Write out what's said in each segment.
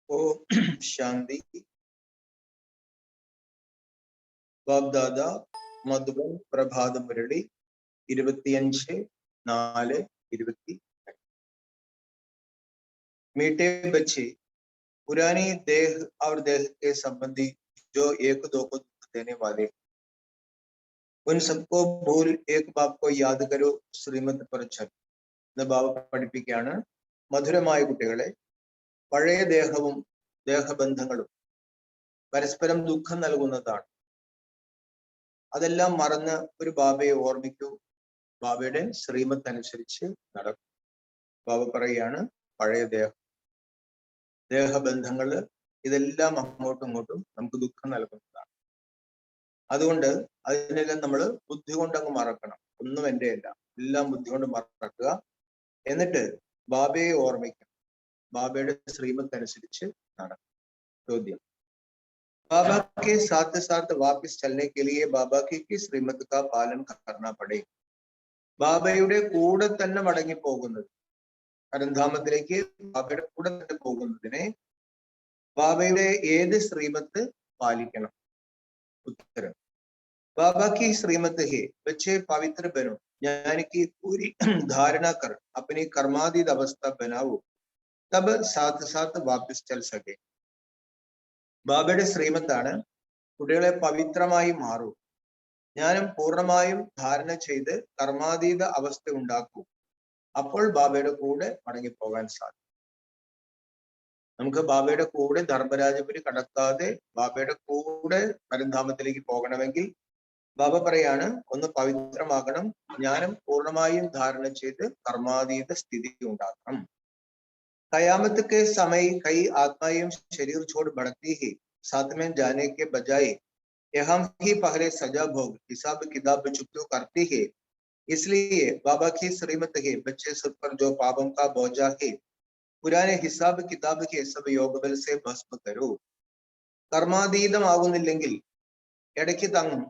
ഓം ശാന്തി. ബാബ്ദാദ മധുബൻ പ്രഭാത മുരളി 25/4/22। मीठे बच्चे, पुरानी देह और देह के संबंधी जो एक दो को दुख देने वाले, उन सबको भूल एक बाप को याद करो, ശ്രീമത് पर चल എന്ന ബാബ പഠിപ്പിക്കുകയാണ്. മധുരമായ കുട്ടികളെ, പഴയ ദേഹവും ദേഹബന്ധങ്ങളും പരസ്പരം ദുഃഖം നൽകുന്നതാണ്. അതെല്ലാം മറന്ന് ഒരു ബാബയെ ഓർമ്മിക്കൂ. ബാബയുടെ ശ്രീമത്ത് അനുസരിച്ച് നടക്കും. ബാബ പറയുകയാണ്, പഴയ ദേഹബന്ധങ്ങള് ഇതെല്ലാം അങ്ങോട്ടും ഇങ്ങോട്ടും നമുക്ക് ദുഃഖം നൽകുന്നതാണ്. അതുകൊണ്ട് അതിനെല്ലാം നമ്മൾ ബുദ്ധി കൊണ്ടങ്ങ് മറക്കണം. ഒന്നും എൻ്റെ അല്ല, എല്ലാം ബുദ്ധി കൊണ്ട് മറക്കുക. എന്നിട്ട് ബാബയെ ഓർമ്മിക്കണം. ബാബയുടെ ശ്രീമത്ത് അനുസരിച്ച് നടക്കും. ചോദ്യം: बाबा के साथ साथ वापस चलने के लिए बाबा की किस श्रीमत का पालन करना पड़े? ബാബയുടെ കൂടെ തന്നെ മടങ്ങി പോകുന്നത്, പരന്ധാമത്തിലേക്ക് ബാബയുടെ കൂടെ തന്നെ പോകുന്നതിനെ ബാബയുടെ ഏത് ശ്രീമത്ത് പാലിക്കണം? ഉത്തരം: बाबा की श्रीमत है, बच्चे पवित्र बनो, ज्ञान की पूरी धारणा कर अपनी कर्माधीन अवस्था बनाओ, तब साथ साथ वापस चल सके. ബാബയുടെ ശ്രീമത്താണ് കുട്ടികളെ പവിത്രമായി മാറൂ, ജ്ഞാനം പൂർണ്ണമായും ധാരണ ചെയ്ത് കർമാതീത അവസ്ഥ ഉണ്ടാക്കൂ, അപ്പോൾ ബാബയുടെ കൂടെ മടങ്ങിപ്പോകാൻ സാധിക്കും. നമുക്ക് ബാബയുടെ കൂടെ ധർമ്മരാജപുരി കടക്കാതെ ബാബയുടെ കൂടെ പരന്ധാമത്തിലേക്ക് പോകണമെങ്കിൽ ബാബ പറയാണ്, ഒന്ന് പവിത്രമാകണം, ജ്ഞാനം പൂർണ്ണമായും ധാരണ ചെയ്ത് കർമാതീത സ്ഥിതി ഉണ്ടാക്കണം. कयामत के समय कई आत्माएं शरीर छोड़ बढ़ती है, साथ में जाने के बजाय हम ही पहले सजा भोग हिसाब किताब चुकतो करती है. इसलिए बाबा की श्रीमत है, बच्चे सब पर जो पापों का बोझा है, पुराने हिसाब किताब के सब योग बल से भस्म करो. കർമാതീതമാകുന്നില്ലെങ്കിൽ ഇടയ്ക്ക് തങ്ങും,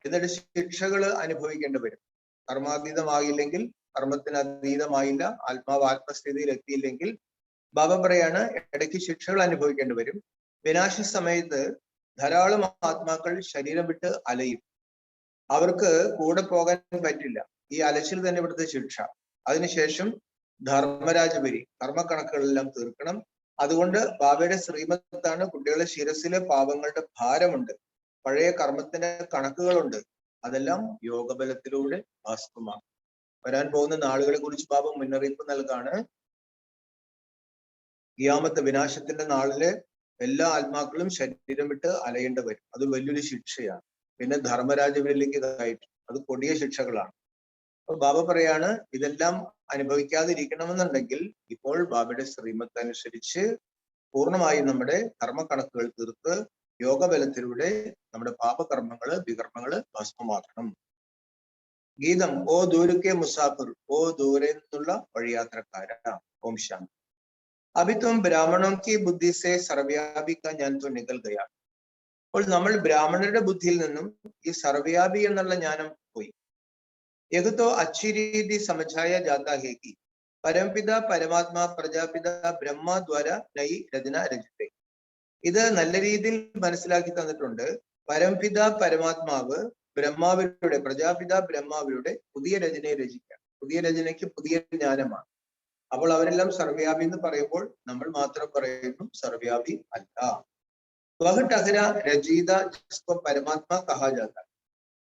എന്നിട്ട് ശിക്ഷകൾ അനുഭവിക്കേണ്ടി വരും. കർമാതീതമാകില്ലെങ്കിൽ, കർമ്മത്തിന് അതീതമായില്ല, ആത്മാവ് ആത്മസ്ഥിതിയിൽ എത്തിയില്ലെങ്കിൽ ബാബ പറയാണ്, ഇടയ്ക്ക് ശിക്ഷകൾ അനുഭവിക്കേണ്ടി വരും. വിനാശ സമയത്ത് ധാരാളം ആത്മാക്കൾ ശരീരം വിട്ട് അലയും. അവർക്ക് കൂടെ പോകാൻ പറ്റില്ല. ഈ അലച്ചിൽ തന്നെ ഇവിടുത്തെ ശിക്ഷ. അതിനുശേഷം ധർമ്മരാജപുരി കർമ്മക്കണക്കുകളെല്ലാം തീർക്കണം. അതുകൊണ്ട് ബാബയുടെ ശ്രീമത്താണ് കുട്ടികളെ ശിരസിലെ പാപങ്ങളുടെ ഭാരമുണ്ട്, പഴയ കർമ്മത്തിന്റെ കണക്കുകളുണ്ട്, അതെല്ലാം യോഗബലത്തിലൂടെ ഭസ്മമാക്കും. വരാൻ പോകുന്ന നാളുകളെ കുറിച്ച് ബാബ മുന്നറിയിപ്പ് നൽകാണ്. ഖിയാമത്ത് വിനാശത്തിന്റെ നാളില് എല്ലാ ആത്മാക്കളും ശരീരം വിട്ട് അലയേണ്ടി വരും. അത് വലിയൊരു ശിക്ഷയാണ്. പിന്നെ ധർമ്മരാജപുരിയിലേക്ക് കയറ്റും. അത് കൊടിയ ശിക്ഷകളാണ്. അപ്പൊ ബാബ പറയാണ്, ഇതെല്ലാം അനുഭവിക്കാതിരിക്കണമെന്നുണ്ടെങ്കിൽ ഇപ്പോൾ ബാബയുടെ ശ്രീമത്ത് അനുസരിച്ച് പൂർണ്ണമായും നമ്മുടെ കർമ്മക്കണക്കുകൾ തീർത്ത് യോഗബലത്തിലൂടെ നമ്മുടെ പാപകർമ്മങ്ങള് വികർമ്മങ്ങള് ഭസ്മമാക്കണം. ഗീതം: ഓ ദൂരക്കെ മുസാഫിർ, ഓ ദൂരെ നിന്നുള്ള വഴിയാത്രക്കാരാ. ഓം ശാന്തി. अभी तुम ब्राह्मणों की बुद्धि से സർവ്യാപി का ज्ञान तो निकल गया. അപ്പോൾ നമ്മൾ ബ്രാഹ്മണരുടെ ബുദ്ധിയിൽ നിന്നും ഈ സർവ്യാപി എന്നുള്ള ജ്ഞാനം പോയി. यह तो अच्छी रीति समझाया जाता है कि परमपिता परमात्मा प्रजापिता ब्रह्म द्वारा नई रचना रचिते. ഇത് നല്ല രീതിയിൽ മനസ്സിലാക്കി തന്നിട്ടുണ്ട്. പരംപിത പരമാത്മാവ് ബ്രഹ്മാവിലൂടെ, പ്രജാപിത ബ്രഹ്മാവിലൂടെ പുതിയ രചനയെ രചിക്കാം. പുതിയ രചനയ്ക്ക് പുതിയ ജ്ഞാനമാണ്. അപ്പോൾ അവരെല്ലാം സർവ്യാപി എന്ന് പറയുമ്പോൾ നമ്മൾ മാത്രം പറയുന്നു സർവ്യാപി അല്ല. വഹ ടഹര രചയിത ജിസ്കോ പരമാത്മാ കഹാ ജാത.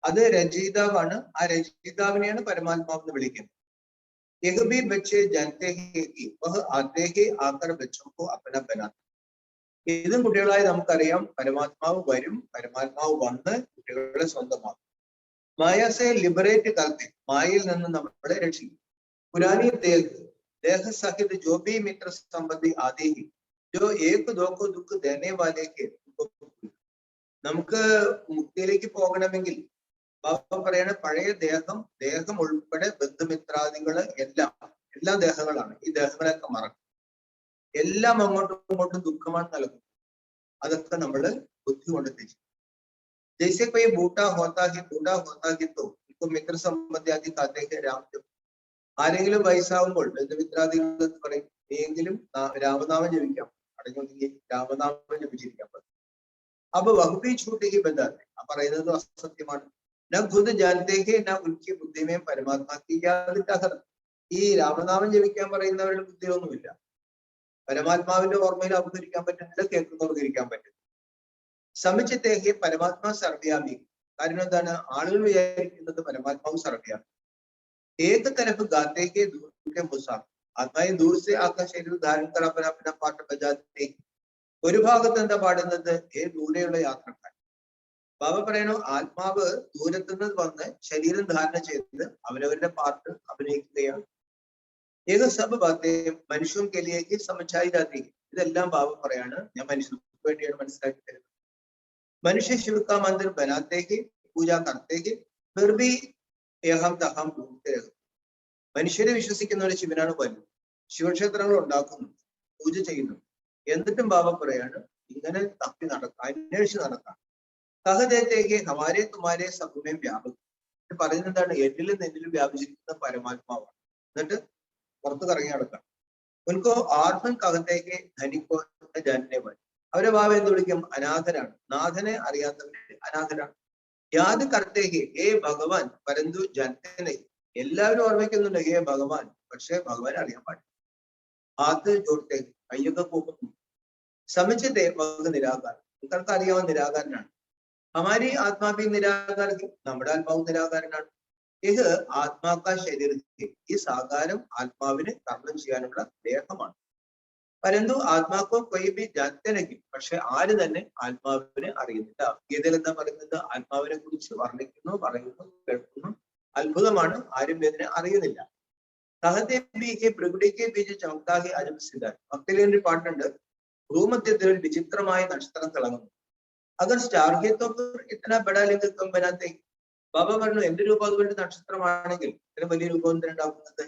അത് രചയിതാവാണ്. ആ രചയിതാവിനെയാണ് പരമാത്മാവ് എന്ന് വിളിക്കുന്നത്. യഹ് ഭി ബच्चे जानते हैं कि वह आते हैं आकर बच्चों को अपना बनाते. ഇതും കുട്ടികളായി നമുക്കറിയാം, പരമാത്മാവ് വരും, പരമാത്മാവ് വന്ന് കുട്ടികളെ സ്വന്തമാക്കും. മായസെ ലിബറേറ്റ് करते, മായയിൽ നിന്ന് നമ്മളെ രക്ഷിക്കും. പുരാനി देह सहित जो भी मित्र संबंधी आदि ही जो एक दो को दुख देने वाले के, നമുക്ക് മുക്തിയിലേക്ക് പോകണമെങ്കിൽ ബാബ പറയണ പഴയ ദേഹം ഉൾപ്പെടെ ബന്ധുമിത്രാദികള് എല്ലാ ദേഹങ്ങളാണ്. ഈ ദേഹങ്ങളൊക്കെ മറക്കും. എല്ലാം അങ്ങോട്ടും ഇങ്ങോട്ടും ദുഃഖമാണ് നൽകുന്നത്. അതൊക്കെ നമ്മള് ബുദ്ധി കൊണ്ട് തിരിച്ചു. जैसे कोई बूढ़ा होता है तो इसको मित्र संबंधी आदि कहते हैं राम. ആരെങ്കിലും വയസ്സാവുമ്പോൾ ബന്ധുമിത്രാദികൾ പറയും, നീയെങ്കിലും രാമനാമം ജപിക്കാം, അടങ്ങി രാമനാമം ജപിച്ചിരിക്കാൻ പറഞ്ഞു. അപ്പൊ വഹുബി ഛൂട്ടിക്ക് ബന്ധാത്തെ ആ പറയുന്നത് അസത്യമാണ്. ന ഖുദ് ജാനത്തേക്ക് ന ഉൽക്കി ബുദ്ധിമേം പരമാത്മാക്കി യാതൊരു. ഈ രാമനാമം ജപിക്കാൻ പറയുന്നവരുടെ ബുദ്ധിയൊന്നുമില്ല. പരമാത്മാവിന്റെ ഓർമ്മയിൽ അവതരിക്കാൻ പറ്റുന്നില്ല, കേൾക്കുന്നവർക്ക് ഇരിക്കാൻ പറ്റും. സമുച്ചത്തേക്ക് പരമാത്മാ സർവ്യാമി. കാരണം എന്താണ്? ആളുകൾ വിചാരിക്കുന്നത് പരമാത്മാവ് സർവ്യാമി. ഏക തരഫ് ഗാത്തേക്ക് ദൂരത്തെ മുസാ ആത്മായെ ദൂർ സെ ആക്കാ ശരീരം ധാരൺ കറാപ്പന പാട്ട് ബജാത്തെ. ഒരു ഭാഗത്ത് എന്താ പാടുന്നത്? ദൂരെയുള്ള യാത്രക്കാർ. ബാബ പറയണു ആത്മാവ് ദൂരത്തുനിന്ന് വന്ന് ശരീരം ധാരണ ചെയ്ത് അവരവരുടെ പാട്ട് അഭിനയിക്കുകയാണ്. ഏക സബ് ബാത്തേം മനുഷ്യൻ കെലിയേക്ക് സമച്ചായി ജാതി. ഇതെല്ലാം ബാബ പറയാണ്, ഞാൻ മനുഷ്യർക്ക് വേണ്ടിയാണ് മനസ്സിലാക്കി തരുന്നത്. മനുഷ്യ ശിവ മന്ദിർ ബനാത്തേക്ക് പൂജ കർത്തേക്ക് നിർബി യഹം തഹം ഭൂമിത്തെ. മനുഷ്യരെ വിശ്വസിക്കുന്നവരെ ശിവനാണ് വലുത്. ശിവക്ഷേത്രങ്ങൾ ഉണ്ടാക്കുന്നു, പൂജ ചെയ്യുന്നു. എന്നിട്ടും ബാബ പറയാണ് ഇങ്ങനെ തപ്പി നടക്കാം, അന്വേഷിച്ച് നടക്കാം. സഹജത്തേക്ക് ഹമാരെ തുമാരെ സബുമേം വ്യാപകം. പറയുന്നത് എന്താണ്? എന്നിലും നിന്നിലും വ്യാപിച്ചിരിക്കുന്ന പരമാത്മാവാണ്. എന്നിട്ട് പുറത്ത് കറങ്ങി നടക്കാം. ഉनको ആർക്കും കകത്തേക്ക് ധനിക്കോ ജാനെ മതി. അവരെ ബാബ എന്ത് വിളിക്കും? അനാഥരാണ്. നാഥനെ അറിയാത്തവര് അനാഥരാണ്. യാത് കർത്തേക്ക് ഭഗവാൻ പരന്തു ജനനെ. എല്ലാവരും ഓർമ്മിക്കുന്നുണ്ട് ഭഗവാൻ, പക്ഷെ ഭഗവാൻ അറിയാൻ പാടില്ല. ഹാത്ത് ജോട്ടേക്ക് കയ്യൊക്കെ പോകുന്നു. സമിച്ചത്തെ ഭഗ നിരാകാരം. നിങ്ങൾക്ക് അറിയാവുന്ന നിരാകാരനാണ്. ഹമാരി ആത്മാവി നിരാകാരം, നമ്മുടെ ആത്മാവ് നിരാകാരനാണ്. ഇത് ആത്മാക്ക ശരീരത്തിൽ ഈ സാകാരം ആത്മാവിന് കർമ്മം ചെയ്യാനുള്ള ദേഹമാണ്. പരന്തു ആത്മാക്കോ കൊയ്ബി ജാത്യനയ്ക്കും, പക്ഷെ ആര് തന്നെ ആത്മാവിനെ അറിയുന്നില്ല. ഗീതയിൽ എന്താ പറയുന്നത്? ആത്മാവിനെ കുറിച്ച് വർണ്ണിക്കുന്നു, പറയുന്നു, കേൾക്കുന്നു. അത്ഭുതമാണ്, ആരും ഇതിനെ അറിയുന്നില്ല. സഹദേവിക്ക് പ്രകൃതിക്ക് ബീജ് ചമക്കാകെ അജംസിദ്ധാൻ. ഭക്തിയിലെ ഒരു പാട്ടുണ്ട്, ഭൂമധ്യത്തിൽ ഒരു വിചിത്രമായ നക്ഷത്രം തിളങ്ങുന്നു. അഗർ സ്റ്റാർഗേത്തോ ഇത്ര ബടാലിംഗം ബനാത്തെ. ബാബ പറഞ്ഞു എന്റെ രൂപം അതുപോലെ നക്ഷത്രമാണെങ്കിൽ ഇത്ര വലിയ രൂപം എന്തിനുണ്ടാക്കുന്നത്?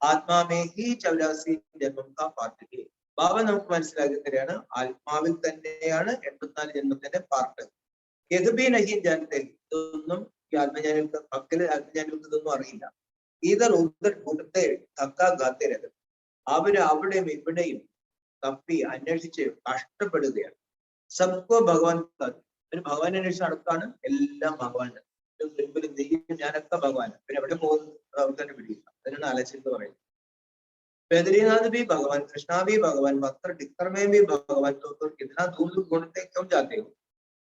ആത്മാമേ ഹി ചൗരാസി ജന്മം കാ പാർട്ടി. ബാബ നമുക്ക് മനസ്സിലാക്കി തരികയാണ്, ആത്മാവിൽ തന്നെയാണ് 84 ജന്മത്തിന്റെ പാർട്ട്. യഹ്ബി നഹീൻ ജാനത്തെ. ഇതൊന്നും ഈ ആത്മജ്ഞാനികൾക്ക്, ഭക്തിയിലെ ആത്മജ്ഞാനികൾക്ക് ഇതൊന്നും അറിയില്ല. ഈതർ ഉദർ കൂട്ടത്തെ തക്കാ ഗാത്തരത്. അവര് അവിടെയും ഇവിടെയും തപ്പി അന്വേഷിച്ച് കഷ്ടപ്പെടുകയാണ്. സബ്കോ ഭഗവാൻ. ഒരു ഭഗവാൻ അന്വേഷിച്ച് നടക്കാണ്. എല്ലാം ഭഗവാൻ. നീയും ഞാനൊക്കെ ഭഗവാൻ. പിന്നെ എവിടെ പോകുന്നത്? അവർ തന്നെ പിടിക്കുക. അതിനാണ് അലച്ചിട്ട് പറയുന്നത്. ബദ്രീനാഥ് ബി ഭഗവാൻ, കൃഷ്ണ ബി ഭഗവാൻ, പത്ര ടിക്കർമേ ബി ഭഗവാൻ. കിतना दूर दूर घूमते क्यों जाते हो?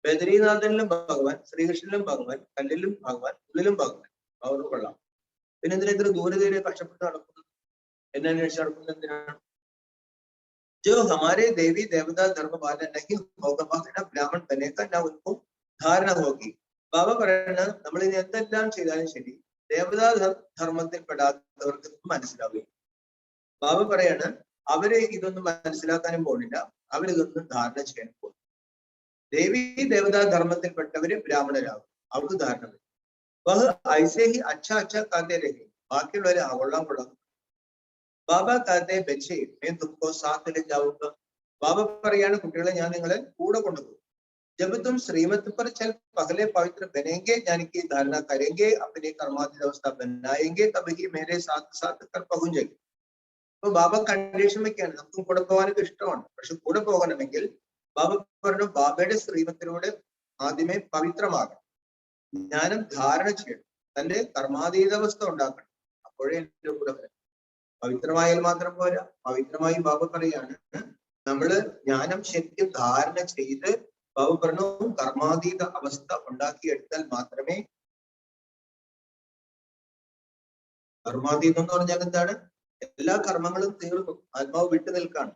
ബദ്രീനാഥനിലും ഭഗവാൻ, ശ്രീകൃഷ്ണനിലും ഭഗവാൻ, കല്ലിലും ഭഗവാൻ, ഉള്ളിലും ഭഗവാൻ. അവർ കൊള്ളാം. പിന്നെ എന്തിനാ ഇത്ര ദൂരെ കഷ്ടപ്പെട്ട് നടക്കുന്നത്? എന്നെ അന്വേഷിച്ച് നടക്കുന്നത് എന്തിനാണ്? जो हमारे देवी देवता धर्म वाले नहीं होगा ब्राह्मण बनेगा ना उनको धारणा होगी. ബാബ പറയുന്നത് നമ്മൾ ഇനി എന്തെല്ലാം ചെയ്താലും ശരി ദേവതാ ധർമ്മത്തിൽ പെടാത്തവർക്ക് മനസ്സിലാവുകയും. ബാബ പറയാണ് അവര് ഇതൊന്നും മനസ്സിലാക്കാനും പോണില്ല, അവരിതൊന്നും ധാരണ ചെയ്യാനും പോകും. ദേവി ദേവതാ ധർമ്മത്തിൽപ്പെട്ടവര് ബ്രാഹ്മണരാകും, അവർക്ക് ധാരണ വരും. വഹ് ഐസേ ഹി അച്ഛാ കാത്തേ രഹേ. ബാക്കിയുള്ളവര് കൊള്ളാം. ബാബ കാത്തെ ബച്ചേ मैं तुमको साथ ले जाऊंगा. ബാബ പറയാണ് കുട്ടികളെ ഞാൻ നിങ്ങളെ കൂടെ കൊണ്ടുപോകും. जब तुम श्रीमत पर चल पहले पवित्र बनेंगे यानी कि धारणा करेंगे, अपनी कर्माधीन अवस्था बनाएंगे, तभी मेरे साथ साथ कर पहुंचेंगे. അപ്പൊ ബാബ കണ്ടീഷൻ വെക്കാണ്, നമുക്കും കൂടെ പോകാനൊക്കെ ഇഷ്ടമാണ്, പക്ഷെ കൂടെ പോകണമെങ്കിൽ ബാബ പറഞ്ഞു ബാബയുടെ ശ്രീമത്തിലൂടെ ആദ്യമേ പവിത്രമാകണം, ജ്ഞാനം ധാരണ ചെയ്യണം, തന്റെ കർമാതീതാവസ്ഥ ഉണ്ടാക്കണം, അപ്പോഴേ എന്റെ കൂടെ വരാം. പവിത്രമായാൽ മാത്രം പോരാ, പവിത്രമായി ബാബ പറയാണ് നമ്മള് ജ്ഞാനം ശരിക്കും ധാരണ ചെയ്ത് ബാബ പറഞ്ഞു കർമാതീത അവസ്ഥ ഉണ്ടാക്കിയെടുത്താൽ മാത്രമേ. കർമാതീതം എന്ന് പറഞ്ഞാൽ എന്താണ്? എല്ലാ കർമ്മങ്ങളും തീർന്നു, ആത്മാവ് വിട്ടു നിൽക്കാണ്.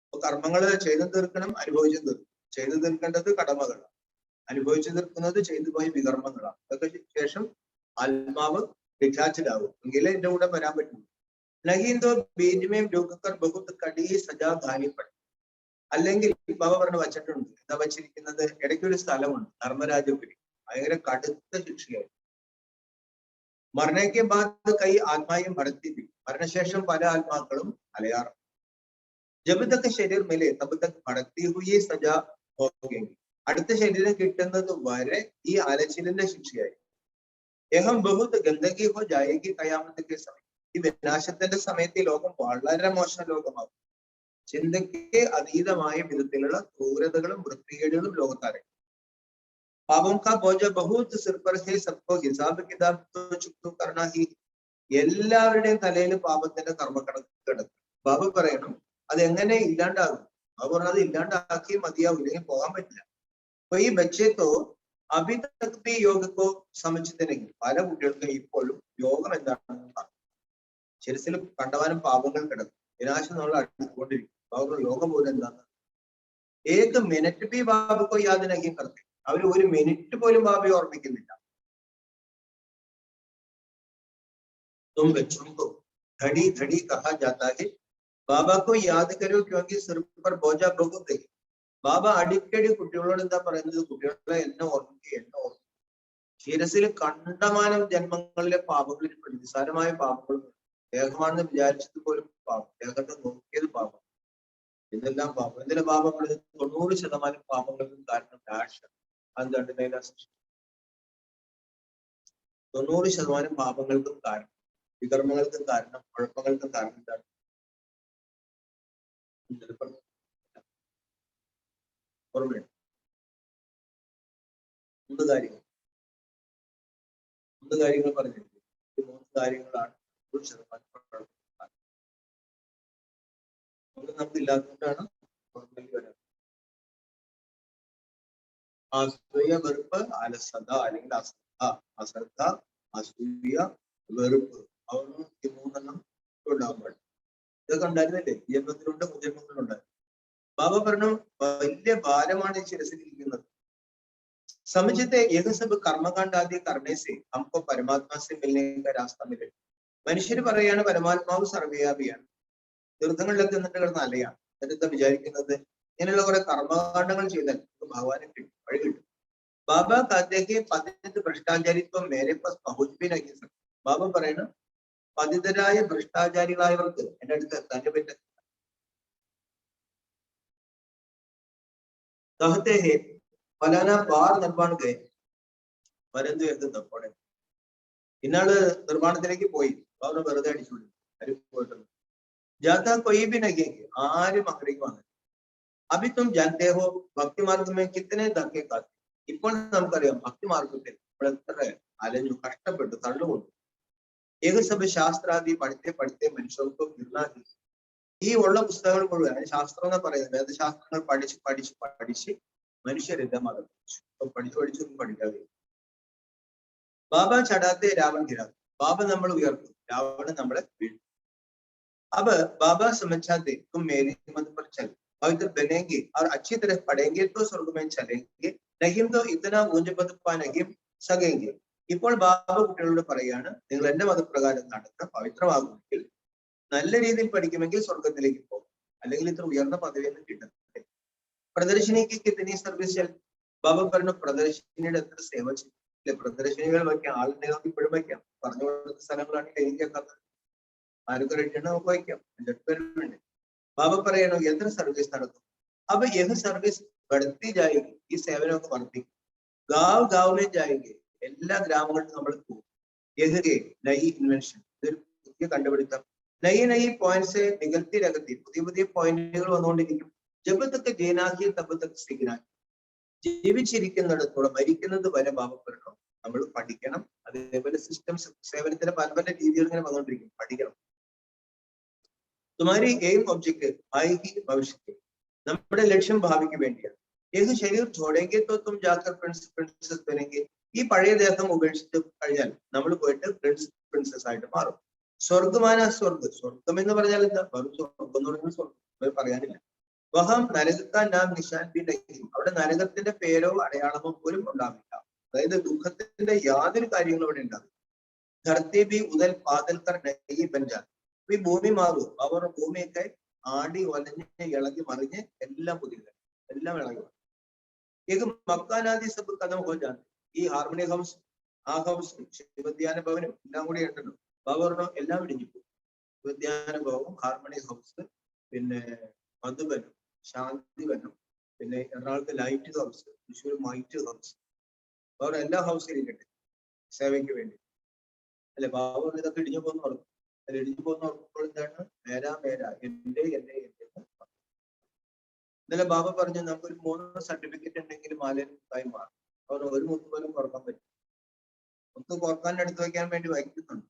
അപ്പൊ കർമ്മങ്ങൾ ചെയ്തു തീർക്കണം, അനുഭവിച്ചു തീർക്കണം. ചെയ്തു തീർക്കേണ്ടത് കടമകളാണ്, അനുഭവിച്ചു തീർക്കുന്നത് ചെയ്തു പോയ വികർമ്മങ്ങളാണ്. അതൊക്കെ ശേഷം ആത്മാവ് ഡിറ്റാച്ച്ഡ് ആകും, എങ്കിലേ എന്റെ കൂടെ വരാൻ പറ്റും. നഹീന്തോ ബീജ്മേം രോഗക്കർ ബഹുത് കടി സജാ ധാന്യപ്പെടും. അല്ലെങ്കിൽ ബാബ പറഞ്ഞു വച്ചിട്ടുണ്ട്, എന്താ വച്ചിരിക്കുന്നത്? ഇടയ്ക്കൊരു സ്ഥലമുണ്ട് ധർമ്മരാജപുരി, ഭയങ്കര കടുത്ത ശിക്ഷയായിരുന്നു. മരണയ്ക്ക് ബാദ് കൈ ആത്മായും ഭടത്തി. മരണശേഷം പല ആത്മാക്കളും അലയാറും. ജബ് തക്ക് ശരീരം മിലെ തബ് തക്ക് ഭടത്തി ഹുയി സജാ ഹോഗേങ്കി. അടുത്ത ശരീരം കിട്ടുന്നത് വരെ ഈ അലച്ചിലിന്റെ ശിക്ഷയായി. യഹം ബഹുത് ഗന്ദഗി ഹോ ജായേഗി ഖയാമത്തിന്റെ സമയം. ഈ വിനാശത്തിന്റെ സമയത്ത് ഈ ലോകം വളരെ മോശം ലോകമാകും. ചിന്തയ്ക്ക് അതീതമായ വിധത്തിലുള്ള ക്രൂരതകളും വൃത്തികേടുകളും ലോകത്താരെ. പാപം കാ ബോജ ബഹുത് സിർ പർ ഹേ സബ്കോ ഹിസാബ് കിതാബ് തോ ചുക്തു കർണാ ഹി. എല്ലാവരുടെയും തലയിൽ പാപത്തിന്റെ കർമ്മക്കണക്ക് കിടക്കും. ബാബ പറയണം അതെങ്ങനെ ഇല്ലാണ്ടാകും? ബാബ പറഞ്ഞത് ഇല്ലാണ്ടാക്കി മതിയാവും, ഇല്ലെങ്കിൽ പോകാൻ പറ്റില്ല. അപ്പൊ ഈ ബച്ചേത്തോ അഭിതക്തി യോഗക്കോ സമച്ചിത്തിനെങ്കിൽ പല കുട്ടികൾക്കും ഇപ്പോഴും യോഗം എന്താണെന്ന് ശിരസിൽ കണ്ടവാനും പാപങ്ങൾ കിടക്കും, വിനാശം നമ്മൾ അടുത്തുകൊണ്ടിരിക്കും. ബാബ യോഗം പോലും എന്താണ്? ഏത് മിനിറ്റ് ബി ബാബക്കോ യാതിനകയും കറക്റ്റ്. അവർ ഒരു മിനിറ്റ് പോലും ബാബയെ ഓർമ്മിക്കുന്നില്ല. तुम बच्चों को घड़ी घड़ी कहा जाता है, बाबा को याद करो क्योंकि सिर पर बोझा बहुत है. ബാബ അടിക്കടി കുട്ടികളോട് എന്താ പറയുന്നത്? കുട്ടികളെ എന്നെ ഓർമ്മിക്കുക, എന്നെ ഓർമ്മിക്കുക. ശിരസിൽ കണ്ടമാനം ജന്മങ്ങളിലെ പാപങ്ങളിൽ പ്രതിസാരമായ പാപങ്ങളും ദേഹമാണെന്ന് വിചാരിച്ചത് പോലും പാപം, ദേഹത്തെ നോക്കിയത് പാപം, ഇതെല്ലാം പാപം. ഇതിലെ പാപം 90% പാപങ്ങൾക്കും കാരണം ഡാഷ്. അതെന്താണ്? 90% പാപങ്ങൾക്കും കാരണം, വികർമ്മങ്ങൾക്കും കാരണം, കുഴപ്പങ്ങൾക്കും കാരണം എന്താണ്? ഓർമ്മയുണ്ട്? 3 കാര്യങ്ങൾ പറഞ്ഞിട്ടുണ്ട്. ഈ 3 കാര്യങ്ങളാണ് 100% നമുക്ക് ഇല്ലാത്തതുകൊണ്ടാണ് ഓർമ്മയിൽ വരാൻ. അസൂയ, വെറുപ്പ്, അലസത അല്ലെങ്കിൽ അശ്രദ്ധ, അസൂയ, വെറുപ്പ്, അതൊന്നും ഈ 3 ഉണ്ടാകാൻ പാടില്ല. ഇതൊക്കെ ഉണ്ടായിരുന്നില്ലേ? ജന്മത്തിലുണ്ട്, ജന്മത്തിലുണ്ടായിരുന്നു. ബാബ പറഞ്ഞു വലിയ ഭാരമാണ് ഈ ശിരസിലിരിക്കുന്നത്. समझते यह सब कर्मकांड आदि करने से हमको परमात्मा से मिलने का रास्ता मिले. മനുഷ്യര് പറയാണ് പരമാത്മാവ് സർവ്വവ്യാപിയാണ്, തീർത്ഥങ്ങളിലൊക്കെ എന്നിട്ട് കിടന്ന് അലയാണ്. എന്നിട്ട് വിചാരിക്കുന്നത് ഇങ്ങനെയുള്ള കുറെ കർമ്മകാണ്ഡങ്ങൾ ചെയ്താൽ ഭഗവാനെ കിട്ടും, വഴി കിട്ടും. ബാബ കാത്തേക്ക് പതിനെട്ട് ഭ്രഷ്ടാചാരിത്വം മേരെ പസ് പഹുച്ച് ഭി നഹീ സക്ത. ബാബ പറയണം പതിതരായ ഭ്രഷ്ടാചാരികളായവർക്ക് എന്റെ അടുത്ത് എത്താൻ പറ്റില്ല. कहते हैं फलाना बार निर्माण गए परंतु എന്ത് തപ്പോടെ. ഇന്നാള് നിർമ്മാണത്തിലേക്ക് പോയി, അവനെ വെറുതെ അടിച്ചുവിടും, ആരും പോയിട്ടുണ്ട്. ജാഥാ കൊയ് ബി നഗേക്ക്, ആരും അങ്ങടേക്ക് വന്നില്ല. അഭിത്തും ജാൻതേഹോ ഭക്തിമാർഗമേ കിത്തനെ ധക്കെ കാത്തി. ഇപ്പോൾ നമുക്കറിയാം ഭക്തിമാർഗത്തിൽ ഇപ്പോൾ എത്ര അലഞ്ഞു കഷ്ടപ്പെട്ടു തള്ളുകൊണ്ടു. ഏകസഭ ശാസ്ത്രാദി പഠിത്തെ മനുഷ്യർക്കും നിർണാദി. ഈ ഉള്ള പുസ്തകങ്ങൾ മുഴുവൻ, ശാസ്ത്രം എന്ന് പറയുന്നത് വേദശാസ്ത്രങ്ങൾ പഠിച്ച് മനുഷ്യരെല്ലാം മതം പഠിച്ചൊന്നും പഠിക്കാതെ. ബാബ ചടാത്തെ രാവൺ ഗിരാതെ. ബാബ നമ്മൾ ഉയർത്തും, രാവണൻ നമ്മളെ വീഴ്ത്തും. अब बाबा समझाते तुम मेरे मत पर चल, पवित्र बनेंगे और अच्छी तरह पढ़ेंगे तो स्वर्ग में चलेंगे, नहीं तो इतना ऊंच पद पा नहीं सकेंगे. ഇപ്പോൾ ബാബ കുട്ടികളോട് പറയാണ്, നിങ്ങൾ എന്റെ മതപ്രകാരം നടന്ന് പവിത്രമാകുമെങ്കിൽ, നല്ല രീതിയിൽ പഠിക്കുമെങ്കിൽ സ്വർഗത്തിലേക്ക് പോകും, അല്ലെങ്കിൽ ഇത്ര ഉയർന്ന പദവിയൊന്നും കിട്ടുന്നില്ല. പ്രദർശിനിക്ക് കിത്തനി സർവീസ് ചെൽ. ബാബ പറഞ്ഞു പ്രദർശിനിയുടെ എത്ര സേവ ചെയ്യില്ല. പ്രദർശനികൾ വയ്ക്കാം, ആളുണ്ടെങ്കിൽ ഇപ്പോഴും വയ്ക്കാം. പറഞ്ഞു കൊടുത്ത സ്ഥലങ്ങളാണെങ്കിൽ എനിക്കൊക്കെ ആർക്കും റെഡിയാണ്, നമുക്ക് വയ്ക്കാം. എന്നിട്ട് വേണ്ടി ബാബ പറയണോ എത്ര സർവീസ് നടത്തും. അപ്പൊ ഏത് സർവീസ് बढ़ती जाएगी, ഈ സേവനമൊക്കെ വർദ്ധിക്കും. ഗാവ് ഗാവിലെ ജായെങ്കിൽ, എല്ലാ ഗ്രാമങ്ങളിലും നമ്മൾ പോകും. ഏതൊക്കെ നൈ ഇൻവെൻഷൻ, ഇതൊരു പുതിയ കണ്ടുപിടുത്തം. നൈ പോയിന്റ്സ് നികത്തി രകത്തി, പുതിയ പോയിന്റുകൾ വന്നുകൊണ്ടിരിക്കും. ജബത്തൊക്കെ ജേനാക്കി തബത്തൊക്കെ സിഗ്നാക്കി. ജീവിച്ചിരിക്കുന്നിടത്തോളം മരിക്കുന്നത് വരെ ബാബ പറയണം നമ്മൾ പഠിക്കണം. അതേപോലെ സിസ്റ്റംസ് സേവനത്തിന്റെ പല പല രീതികൾ ഇങ്ങനെ വന്നുകൊണ്ടിരിക്കും, പഠിക്കണം. तुम्हारी एम ऑब्जेक्टिव आएगी भविष्य के, നമ്മുടെ ലക്ഷ്യം ഭാവിക്ക് വേണ്ടിയാണ്. ഏത് ശരീരം छोड़ेंगे तो तुम जाकर प्रिंसेस बनेंगे. ഈ പഴയ ദേഹം ഉപേക്ഷിച്ച് കഴിഞ്ഞാൽ നമ്മൾ പോയിട്ട് പ്രിൻസസ് ആയിട്ട് മാറും. സ്വർഗമാന സ്വർഗം എന്ന് പറഞ്ഞാൽ എന്താ? സ്വർഗം എന്ന് പറയുന്നത് സ്വർഗം പറയാനില്ല. വഹം നരകത്താൻ നാം നിശാൻ ബി നഹീം. അവിടെ നരകത്തിന്റെ പേരോ അടയാളമോ പോലും ഉണ്ടാവില്ല. അതായത് ദുഃഖത്തിന്റെ യാതൊരു കാര്യങ്ങളും അവിടെ ഉണ്ടാവില്ല. ധർത്തി ബി ഉദൽ പാതൽ കർ നഹീ ബൻ ജാ. ഈ ഭൂമി മാറും, അവർ ഭൂമിയൊക്കെ ആടി വലഞ്ഞ് ഇളകി മറിഞ്ഞ് എല്ലാം പുതിയത്, എല്ലാം ഇളകി മറിഞ്ഞു. ഏക മക്കാനാദി സബ് കഥം ഹോ ജാതി. ഈ ഹാർമോണി ഹൗസ്, ആ ഹൗസും ശിവധ്യാന ഭവനും എല്ലാം കൂടി ഉണ്ടല്ലോ. ബാബറിനോ എല്ലാം ഇടിഞ്ഞു പോകും. ശിവധ്യാന ഭവനും, ഹാർമോണി ഹൗസ്, പിന്നെ മധുബനും ശാന്തിവനും, പിന്നെ എറണാകുളത്ത് light house, Thrissur might house, അവർ എല്ലാ ഹൗസിലും ഇരിക്കട്ടെ സേവയ്ക്ക് വേണ്ടി അല്ലെ. ബാബർ ഇതൊക്കെ ഇടിഞ്ഞു പോകുന്ന പറഞ്ഞു. ഇടിഞ്ഞു പോകുന്ന ഓർക്കുമ്പോൾ എന്താണ്? മേരാ മേരാ, എന്റെ. ഇന്നലെ ബാബ പറഞ്ഞു നമുക്കൊരു 3 സർട്ടിഫിക്കറ്റ് ഉണ്ടെങ്കിൽ മാലയായി മാറും. അവർ ഒരു മുത്ത് പോലും കുറക്കാൻ പറ്റും. മുത്ത് കുറക്കാൻ എടുത്തു വയ്ക്കാൻ വേണ്ടി വയ്ക്കുന്നുണ്ട്,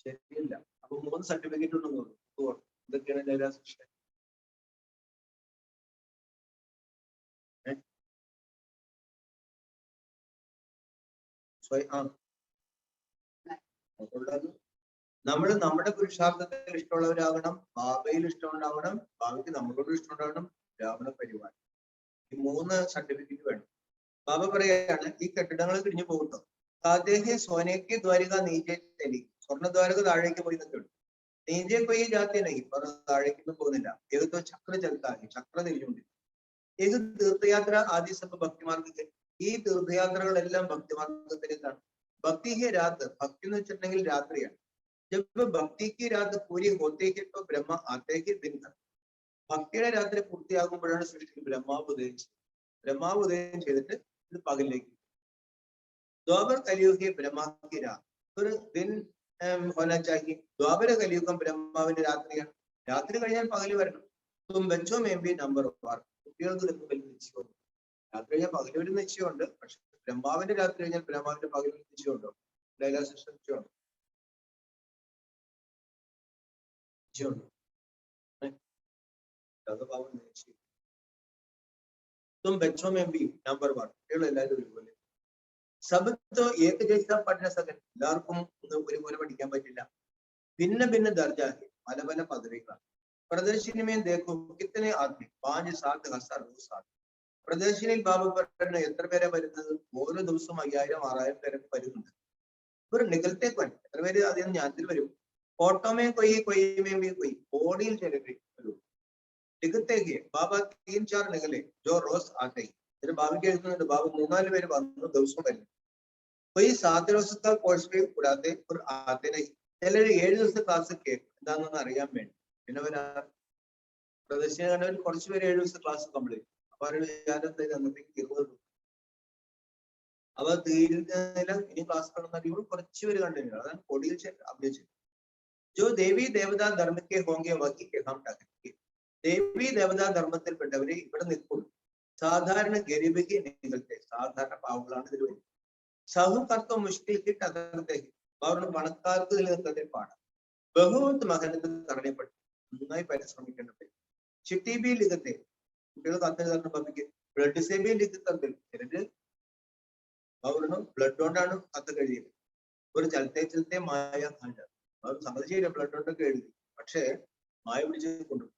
ശരിയില്ല. അപ്പൊ 3 സർട്ടിഫിക്കറ്റ് ഉണ്ടെന്ന് തോന്നുന്നു. ഇതൊക്കെയാണ് ലൈലാസിസ്റ്റർ. നമ്മൾ നമ്മുടെ പുരുഷാർത്ഥത്തിൽ ഇഷ്ടമുള്ളവരാകണം, ബാബയിൽ ഇഷ്ടമുണ്ടാവണം, ബാബയ്ക്ക് നമ്മളോട് ഇഷ്ടമുണ്ടാവണം, ബ്രാഹ്മണ പരിപാടി. ഈ 3 സർട്ടിഫിക്കറ്റ് വേണം. ബാബ പറയാണ് ഈ കെട്ടിടങ്ങൾ കിഴിഞ്ഞു പോകുന്നു. സാദേഹ്യ സോനയ്ക്ക് ദ്വാരിക നീജെ തെലി, സ്വർണ്ണദ്വാരക താഴേക്ക് പോയി നിൽക്കുന്നു. നീജെ പോയി ജാതി നഹി, താഴേക്കൊന്നും പോകുന്നില്ല. ഏകത്തോ ചക്ര ചലത്താകി, ചക്ര തിരിഞ്ഞുകൊണ്ടിരിക്കും. ഏത് തീർത്ഥയാത്ര ആദ്യ സഭ ഭക്തിമാർഗത്തിൽ, ഈ തീർത്ഥയാത്രകളെല്ലാം ഭക്തിമാർഗത്തിലേക്കാണ്. ഭക്തിക്ക് രാത്, ഭക്തി എന്ന് വെച്ചിട്ടുണ്ടെങ്കിൽ രാത്രിയാണ്. ജബ് ഭക്തിക്ക് രാത് പൂരി ഹോത്തേക്ക് ഇപ്പൊ ബ്രഹ്മ ആത്തേക്ക് ദിൻ. ഭക്തിയുടെ രാത്രി പൂർത്തിയാകുമ്പോഴാണ് സൃഷ്ടി ബ്രഹ്മാവ് ഉദയം ചെയ്തത്. ബ്രഹ്മാവ് ഉദയം ചെയ്തിട്ട് ഇത് പകലിലേക്ക്. ദ്വാപർ കലിയുഗി ബ്രഹ്മാക്കി രാത്, ഒരു ദിൻ ഹോനാച്ചാക്കി. ദ്വാപര കലിയുഗം ബ്രഹ്മാവിന്റെ രാത്രിയാണ്. രാത്രി കഴിഞ്ഞാൽ പകല് വരണം. തും ബച്ചോ മേമ്പി നമ്പർ വാർ, കുട്ടികൾക്ക് ഇതൊന്നും വലിയ നിശ്ചയമുണ്ട്. രാത്രി കഴിഞ്ഞാൽ പകല് ഒരു നിശ്ചയമുണ്ട്. പക്ഷെ ബ്രഹ്മാവിന്റെ രാത്രി കഴിഞ്ഞാൽ ബ്രഹ്മാവിന്റെ പകൽ നിശ്ചയമുണ്ടോ? ലൈലാസിസ്റ്റർ നിശ്ചയമുണ്ടോ? നിശ്ചയമുണ്ടോ? तुम बच्चों में भी नंबर 1, എല്ലാവരും ഒരുപോലെ. സബ് തോ ഏക ജൈസ പഠന സകൻ, എല്ലാവർക്കും ഒരുപോലെ പഠിക്കാൻ പറ്റില്ല. ഭിന്ന ഭിന്ന ദർജാഹി, പല പല പദവികളാണ്. പ്രദർശിനി में देखो कितने आदमी 5-7 हज़ार പ്രദർശിനിയിൽ ബാബ പറയുന്ന എത്ര പേരെ വരുന്നത്? ഓരോ ദിവസവും 5000-6000 പേരൊക്കെ വരുന്നുണ്ട്. ഒരു നികലത്തേക്ക് വരും. എത്ര പേര് അതിന് ജ്ഞാനത്തിൽ വരും? ഓട്ടോമേ കൊയ്യുമേ കൊയ്, ഓടിയിൽ ചില വരും. നികത്തേക്ക് ബാബ 3-4 നികലെ ജോ റോസ് ആട്ടെ. ഇതിന് ബാബയ്ക്ക് എഴുതുന്നുണ്ട്, ബാബ 3-4 പേര് വന്നു ദിവസം വരുന്നു. കൊയ് 7 ദിവസത്തെ കോഴ്സ് കൂടാതെ ഒരു ആദ്യ ചിലര് 7 ദിവസത്തെ ക്ലാസ് കേൾക്കും, എന്താണെന്ന് അറിയാൻ വേണ്ടി. പിന്നെ പ്രദർശന കണ്ടവർ കുറച്ച് പേര് 7 ദിവസത്തെ ക്ലാസ് കംപ്ലീറ്റ്. അപ്പൊ അവരുടെ വിചാരം അന്നത്തേക്ക് 20 അവ തീരുന്നില്ല, ഇനി ക്ലാസ് കാണുന്ന കുറച്ച് പേര് കണ്ടില്ല. അതാണ് കൊടിയിൽ അഭിനയിച്ചത്. ജോ ദേവി ദേവതാ ധർമ്മക്കെ ഹോങ്കെ വകി ഹം ടകെ, ദേവി ദേവതാ ധർമ്മത്തിൽപ്പെട്ടവരെ ഇവിടെ നിൽക്കും. സാധാരണ ഗരീബിക്ക് നികൾത്തെ, സാധാരണ പാവങ്ങളാണ് ഇതിൽ വരുന്നത്. സഹുക്കർത്തോ മുഷ്കിൽക്ക് ടകർത്തെ, അവരുടെ പണക്കാർക്ക് ഇതിൽ നിൽക്കുന്നതിൽ പാടാം. ബഹുമത് മകനത്തിൽ തടയപ്പെട്ടു, നന്നായി പരിശ്രമിക്കേണ്ടത്. ചിട്ടി ബി ലിഖത്തെ, കുട്ടികൾ കത്തെഴുതാറുണ്ട് ബാബയ്ക്ക്. ബ്ലഡ് സേ ബി ലിഖത്തിൽ ചിലര് അവരുടെ ബ്ലഡ് കൊണ്ടാണ് കത്ത് കഴിയുന്നത്. ഒരു ചലത്തെ മായ കണ്ട് അവർ സമ്മതിച്ചില്ല, ബ്ലഡ് കൊണ്ടൊക്കെ എഴുതി. പക്ഷേ മായ പിടിച്ച് കൊണ്ടുപോകും.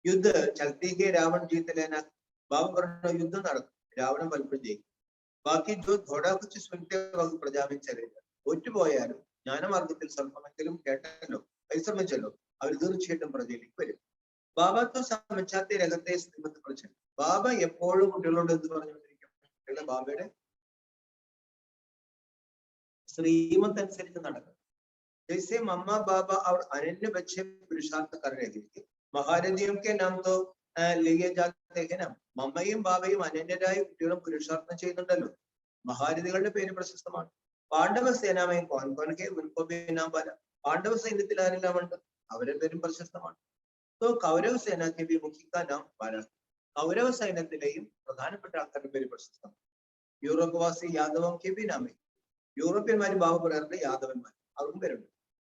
യുദ്ധ ചലത്തേക്ക് രാവൺ ജീത്തലേന, ബാബ പറഞ്ഞ യുദ്ധം നടക്കും, രാവണൻ പലപ്പോഴും ജയിക്കും. ബാക്കി ജോ ഘോടാ കുച്ച് സുനത്തെ വകു പ്രജാവിൻ ചലയില്ല, ഒറ്റുപോയാലും ജ്ഞാനമാർഗത്തിൽ സ്വല്പമെങ്കിലും കേട്ടല്ലോ, പരിശ്രമിച്ചല്ലോ, അവർ തീർച്ചയായിട്ടും പ്രജയിലേക്ക് വരും. ബാബക്ക് സമച്ചാത്തെ രംഗത്തെ ശ്രീമത്ത് പ്രശ്നം. ബാബ എപ്പോഴും കുട്ടികളോട് എന്ത് പറഞ്ഞുകൊണ്ടിരിക്കും? കുട്ടികളെ ബാബയുടെ ശ്രീമത്ത് അനുസരിച്ച് നടക്കും. जैसे मम्मा बाबा और अनन्य बच्चे पुरुषार्थ कर रहे थे, महारथियों के नाम तो लिए जाते हैं ना. മമ്മയും ബാബയും അനന്യരായ കുട്ടികളും പുരുഷാർത്ഥം ചെയ്യുന്നുണ്ടല്ലോ. മഹാരഥികളുടെ പേര് പ്രശസ്തമാണ്. പാണ്ഡവ സേനാമയും കോൻകോൻകെ ഉൻകോബിനാം പല, പാണ്ഡവ സൈന്യത്തിൽ ആരെല്ലാം ഉണ്ട്? അവരുടെ പേരും പ്രശസ്തമാണ്. तो കൗരവ സേനയ്ക്ക് भी मुखी का नाम പല, കൗരവ സൈന്യത്തിലെയും പ്രധാനപ്പെട്ട ആൾക്കാരുടെ പേര് പ്രശസ്തമാണ്. യൂറോപ്പ് വാസി യാദവം കെ ബി നാമേ, യൂറോപ്യന്മാര് ബാബ പറയാറുണ്ട് യാദവന്മാർ, അവർക്കും പേരുണ്ട്.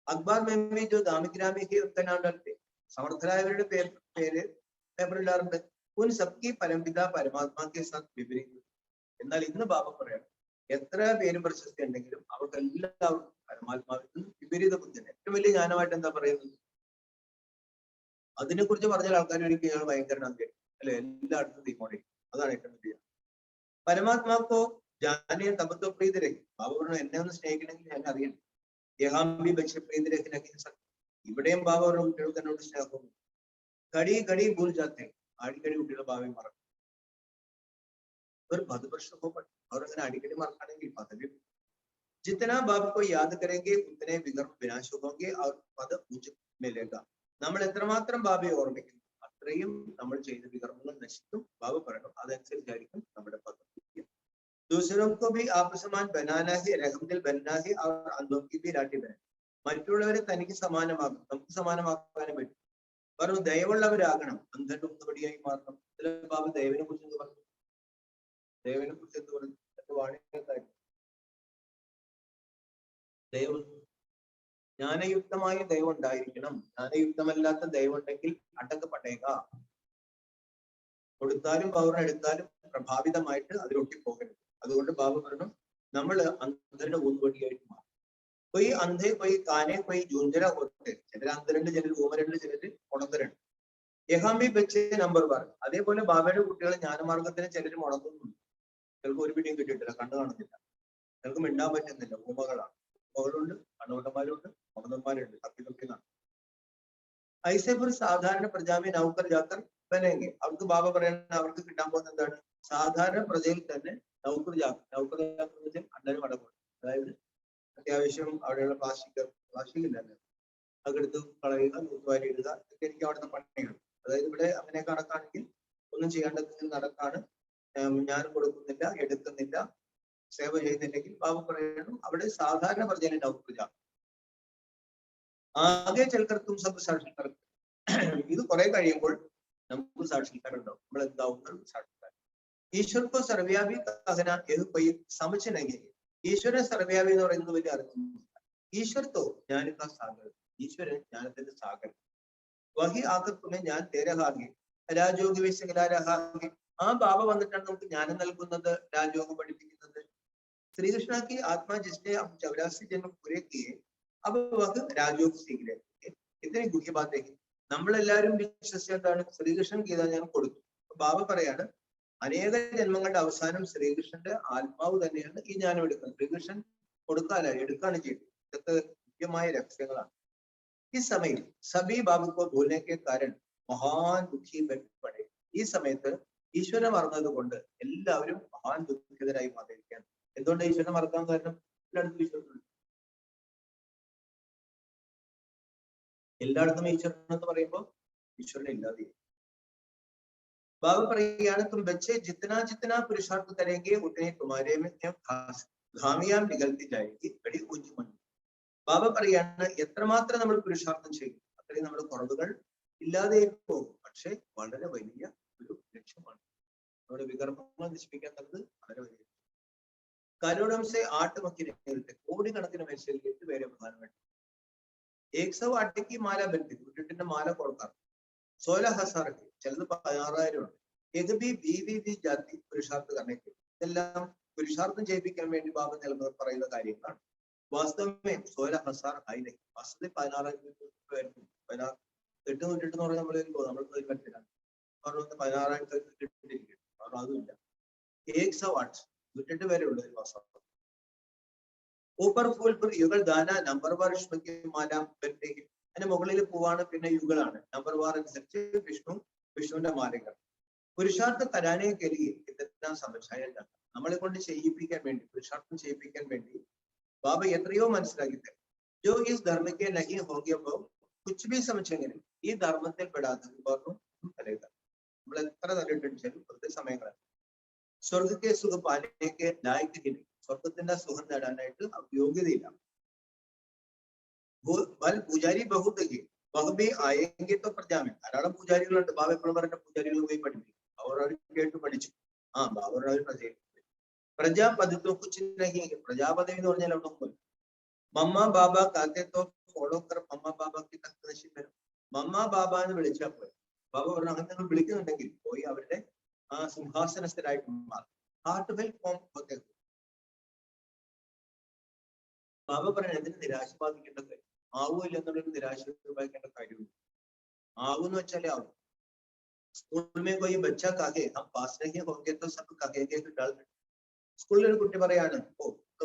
അക്ബർ മെമ്മി ജോ ദാമിഗ്രാമിക്ക് ഉത്തനാണ്ടത്തെ, സമർത്ഥരായവരുടെ പേര് പേപ്പറിടാറുണ്ട്. ഉൻ സബ്കി പരംപിത പരമാത്മാക്കെ സാത്ത് വിപരീത. എന്നാൽ ഇന്ന് ബാബ പറയണം, എത്ര പേരും പ്രശസ്തി ഉണ്ടെങ്കിലും അവർക്ക് എല്ലാവർക്കും പരമാത്മാവിൽ വിപരീത ബുദ്ധിയാണ്. ഏറ്റവും വലിയ ജ്ഞാനമായിട്ട് എന്താ പറയുന്നത്? അതിനെ കുറിച്ച് പറഞ്ഞാൽ ആൾക്കാർ ഒരിക്കലും ഞങ്ങൾ ഭയങ്കര നന്ദി അല്ലെ, എല്ലായിടത്തും തീമോടെ. അതാണ് ഏറ്റവും വലിയ പരമാത്മാക്കോ ജാനിയ തപത്വ പ്രീതരെ. ബാബ പറഞ്ഞു, എന്നെ ഒന്ന് സ്നേഹിക്കണമെങ്കിൽ ഞാൻ അറിയണം. യഹാംബി ബച്ചെ പ്രീതരഹിനൊക്കെ ഇവിടെയും ബാബ അവരുടെ കുട്ടികൾക്ക് എന്നോട് സ്നേഹം. കടി കടി ഭൂൽ ജാത്തെ, അടിക്കടി കുട്ടികളെ ഭാവി മറക്കും. ഒരു 10 വർഷം അവരങ്ങനെ അടിക്കടി മറക്കാണെങ്കിൽ പദവി. ജിത്തന ബാബ് യാദ് കരെങ്കിൽ ഉത്തനെ വികർമ്മ വിനാശ ഹോങ്കെ അവർ പദ ഉച്ച മിലേഗ. നമ്മൾ എത്രമാത്രം ബാബയെ ഓർമ്മിക്കുന്നു അത്രയും നമ്മൾ ചെയ്ത വികർമ്മങ്ങൾ നശിക്കും. ബാബ പറയണം, അതനുസരിച്ചായിരിക്കും നമ്മുടെ പദം. दूसरों को भी आप समान बनाना है, रहमदिल बनना है और अंधों की भी राटी बना. മറ്റുള്ളവരെ തനിക്ക് സമാനമാകും, നമുക്ക് സമാനമാക്കാനും പറ്റും. പറഞ്ഞു ദയവുള്ളവരാകണം, അന്ധന്റെ ഉന്നപടിയായി മാറണം. ഇതിൽ ബാബ ദൈവനെ കുറിച്ച് എന്ത് പറഞ്ഞു? ദൈവനെ കുറിച്ച് എന്ത് പറഞ്ഞു? വാണിജ്യക്കാരി ദൈവം ജ്ഞാനയുക്തമായ ദൈവം ഉണ്ടായിരിക്കണം. ജ്ഞാനയുക്തമല്ലാത്ത ദൈവം ഉണ്ടെങ്കിൽ അടക്കപ്പെട്ടേക്ക. കൊടുത്താലും പൗർණ എടുത്താലും പ്രഭാവിതമായിട്ട് അതിലൊട്ടി പോകരുത്. അതുകൊണ്ട് ബാബ പറഞ്ഞു നമ്മൾ അന്ധരുടെ ഊന്നുവടിയായിട്ട് മാറും. कोई अंधे कोई काने कोई जूंजरा होते, ചിലർ അന്ധരുണ്ട്, ചിലർ ഊമരുണ്ട്, ചിലര് ഉണർന്നരുണ്ട്. യഹാംബി ബച്ചെ നമ്പർ 1. അതേപോലെ ബാബയുടെ കുട്ടികൾ ജ്ഞാനമാർഗത്തിന് ചിലർ മുടങ്ങുന്നുണ്ട്. ചിലർക്ക് ഒരു പിടിയും കിട്ടിയിട്ടില്ല, കണ്ണു കാണുന്നില്ല, ചിലർക്ക് മിണ്ടാൻ പറ്റുന്നില്ല, ഊമകളാണ്. ഊമകളുണ്ട്, കണ്ണുകൊണ്ടന്മാരുണ്ട്, മുടന്തന്മാരുണ്ട്, തപ്പിതൊക്കെയാണ്. ഐസേഫർ സാധാരണ പ്രജാമി നൗക്കർ ജാക്കർ ബനേങ്കെ. അവർക്ക് ബാബ പറയുന്നത് അവർക്ക് കിട്ടാൻ പോകുന്ന എന്താണ്? സാധാരണ പ്രജയിൽ തന്നെ നൗക്കർ ജാക്കർ. നൗക്കർ ജാക്കർ എന്ന് വെച്ചാൽ അണ്ണന് മടങ്ങും. അതായത് അത്യാവശ്യം അവിടെയുള്ള പ്ലാസ്റ്റിക് ഇല്ലല്ലോ, അതെടുത്ത് കളയുക, നൂറ്റുവാരി ഇടുക, ഇതൊക്കെ എനിക്ക് അവിടുത്തെ പണികൾ. അതായത് ഇവിടെ അങ്ങനെ കണക്കാണെങ്കിൽ ഒന്നും ചെയ്യേണ്ടത് നടക്കാണ്. ഞാൻ കൊടുക്കുന്നില്ല, എടുക്കുന്നില്ല, സേവ ചെയ്യുന്നില്ലെങ്കിൽ ബാബു പറയുന്നു അവിടെ സാധാരണ പ്രജയിൽ നൗക്കർ ജാക്കർ. ആകെ ചെൽക്കർക്കും സബ് സാക്ഷിക്കാർക്ക്. ഇത് കുറെ കഴിയുമ്പോൾ നമുക്ക് സാക്ഷിക്കാരുണ്ടാവും. നമ്മൾ എന്താവും സാക്ഷിക്കാർ. ഈശ്വർക്ക് സർവ്യാപി കഹന ഏത് പോയി സമച്ചിനെങ്കിൽ ഈശ്വരൻ സർവ്യാപി എന്ന് പറയുന്നത് വലിയ അർത്ഥമില്ല. ഈശ്വരത്തോ ജ്ഞാനിക്ക സാഗർ. ഈശ്വരൻ ജ്ഞാനത്തിന്റെ സാഗർ. വഹി ആകത്തുമേ ഞാൻ തേരഹാകെ രാജയോഗി വിശകലാരഹാകെ. ആ ബാബ വന്നിട്ടാണ് നമുക്ക് ജ്ഞാനം നൽകുന്നത്, രാജയോഗം പഠിപ്പിക്കുന്നത്. ശ്രീകൃഷ്ണക്ക് ആത്മാ ജിസ്നെ 84 ജന്മം പൂരെ കിയെ അപ്പൊ വഹ് രാജയോഗ സീഖ്. ഇത്രയും ഗുഹ്യ ബാത്തേക്ക് നമ്മളെല്ലാവരും വിശ്വസിച്ചതാണ് ശ്രീകൃഷ്ണൻ ഗീത ഞാൻ കൊടുത്തു. ബാബ പറയാണ് അനേക ജന്മങ്ങളുടെ അവസാനം ശ്രീകൃഷ്ണന്റെ ആത്മാവ് തന്നെയാണ് ഈ ജ്ഞാനം എടുക്കുന്നത്. ശ്രീകൃഷ്ണൻ കൊടുക്കാനല്ല, എടുക്കാണ് ചെയ്യുന്നത്. ഇതൊക്കെ മുഖ്യമായ രഹസ്യങ്ങളാണ്. ഈ സമയം സബി ബാബുക്കോ ഭൂലിനേക്ക് കാരണം മഹാൻ ദുഃഖി പടേ. ഈ സമയത്ത് ഈശ്വരനെ മറന്നത് കൊണ്ട് എല്ലാവരും മഹാൻ ദുഃഖിതരായി മാറിയിരിക്കുകയാണ്. എന്തുകൊണ്ട് ഈശ്വരനെ മറക്കാൻ കാരണം? എല്ലായിടത്തും ഈശ്വരനുണ്ട്. എല്ലായിടത്തും ഈശ്വരൻ എന്ന് പറയുമ്പോൾ ഈശ്വരൻ ഇല്ലാതെ. ബാബ പറയുകയാണ് തും ബच्चे जितना जितना पुरुषार्थ करेंगे उतने तुम्हारे में ഖാമിയാം നികൽത്തി ജായേഗി ബഡി ഊഞ്ചി മണ്ണ്. ബാബ പറയാണ് എത്രമാത്രം നമ്മൾ പുരുഷാർത്ഥം ചെയ്യും അത്രയും നമ്മുടെ കുറവുകൾ ഇല്ലാതെ പോകും. പക്ഷെ വളരെ വലിയ ഒരു ലക്ഷ്യമാണ്. നമ്മുടെ വികർമ്മങ്ങൾ നശിപ്പിക്കാൻ തന്നത് വളരെ വലിയ. കരോടംസെ ആട്ടുമക്കി കോടിക്കണക്കിന് മനുഷ്യരിലേക്ക് വേറെ പ്രധാനമായിട്ട് 108 മാല ബന്ധി കുട്ടിന്റെ മാല കൊടുക്കാം. 16,000 ചിലത് 16,000 ഉണ്ട്. ഇത് ബി ജാതി പുരുഷാർത്ഥ കണക്ക്. ഇതെല്ലാം പുരുഷാർത്ഥം ചെയ്യിപ്പിക്കാൻ വേണ്ടി ബാബ പറയുന്ന കാര്യങ്ങളാണ്. വാസ്തവമേ 16,000 ആയില്ലേ? വാസ്തവത്തിൽ 16,000 800 എന്ന് പറഞ്ഞാൽ നമ്മൾ പറ്റില്ലാണ്. അവർ 16,000 കിട്ടിയിരിക്കും. അവർ അതുമില്ല. 108 108 വരെ ഉള്ളത് വാസ്തവം. ഊപ്പർ ഫൂൽ पर युगल दाना नंबर वार विष्णु की माला बनते हैं. അതിന്റെ മുകളിൽ പൂവാണ്, പിന്നെ യുഗളാണ്. നമ്പർ വാർ അനുസരിച്ച് വിഷ്ണുവിന്റെ മാലകൾ. പുരുഷാർത്ഥ കരാനെ കെലിയെ ഇതെല്ലാം സമസ്യായല്ല. നമ്മളെ കൊണ്ട് ചെയ്യിപ്പിക്കാൻ വേണ്ടി, പുരുഷാർത്ഥം ചെയ്യിപ്പിക്കാൻ വേണ്ടി ബാബ എത്രയോ മനസ്സിലാക്കി തരും. ജോ ഈ ധർമ്മക്കെ നഹി ഹോകിയപ്പോ കുച്ച് ബി സമച്ചെങ്കിലും ഈ ധർമ്മത്തിൽ പെടാത്തത് പറഞ്ഞു തലേക. നമ്മൾ എത്ര തലയിട്ടാലും വെറുതെ സമയങ്ങളാണ്. സ്വർഗത്തെ സുഖ പാലയ്ക്ക് ലായക്കില്ല. സ്വർഗത്തിന്റെ സുഖം നേടാനായിട്ട് യോഗ്യതയില്ല. പൂജാരി ബഹുദി ബഹുബി ആയെങ്കിൽ പ്രജാമി. ധാരാളം പൂജാരികളുണ്ട്. ബാബ എപ്പോഴും പറഞ്ഞ പൂജാരികൾ പോയി പഠിപ്പിക്കും. അവർ കേട്ട് പഠിച്ചു. ബാബർ പ്രജയിൽ പ്രജാപതിത്വ കുച്ചിനെങ്കിൽ പ്രജാപതി എന്ന് പറഞ്ഞാൽ അവിടെ പോയി മമ്മ ബാബ കാത്തേത്തോ ഫോളോ കർ മമ്മ ബാബക്ക് തക്കനശി വരും. മമ്മ ബാബ എന്ന് വിളിച്ചാൽ പോയി. ബാബ പറഞ്ഞു അങ്ങനെ നിങ്ങൾ വിളിക്കുന്നുണ്ടെങ്കിൽ പോയി അവരുടെ ആ സിംഹാസനസ്ഥരായിട്ട് മാറും. ഹാർട്ട് വെൽ ഫോം ഹോത്തെ. ബാബ പറഞ്ഞ എന്തിന് നിരാശ ബാധിക്കേണ്ട കാര്യം? ആവുമില്ല എന്നുള്ളൊരു നിരാശ ബാധിക്കേണ്ട കാര്യമില്ല. ആവൂന്ന് വെച്ചാലേ ആവും. സ്കൂളിൽ में कोई बच्चा कहे हम पास नहीं होंगे तो सब कहेंगे कि डल. സ്കൂളിൽ ഒരു കുട്ടി പറയാണ്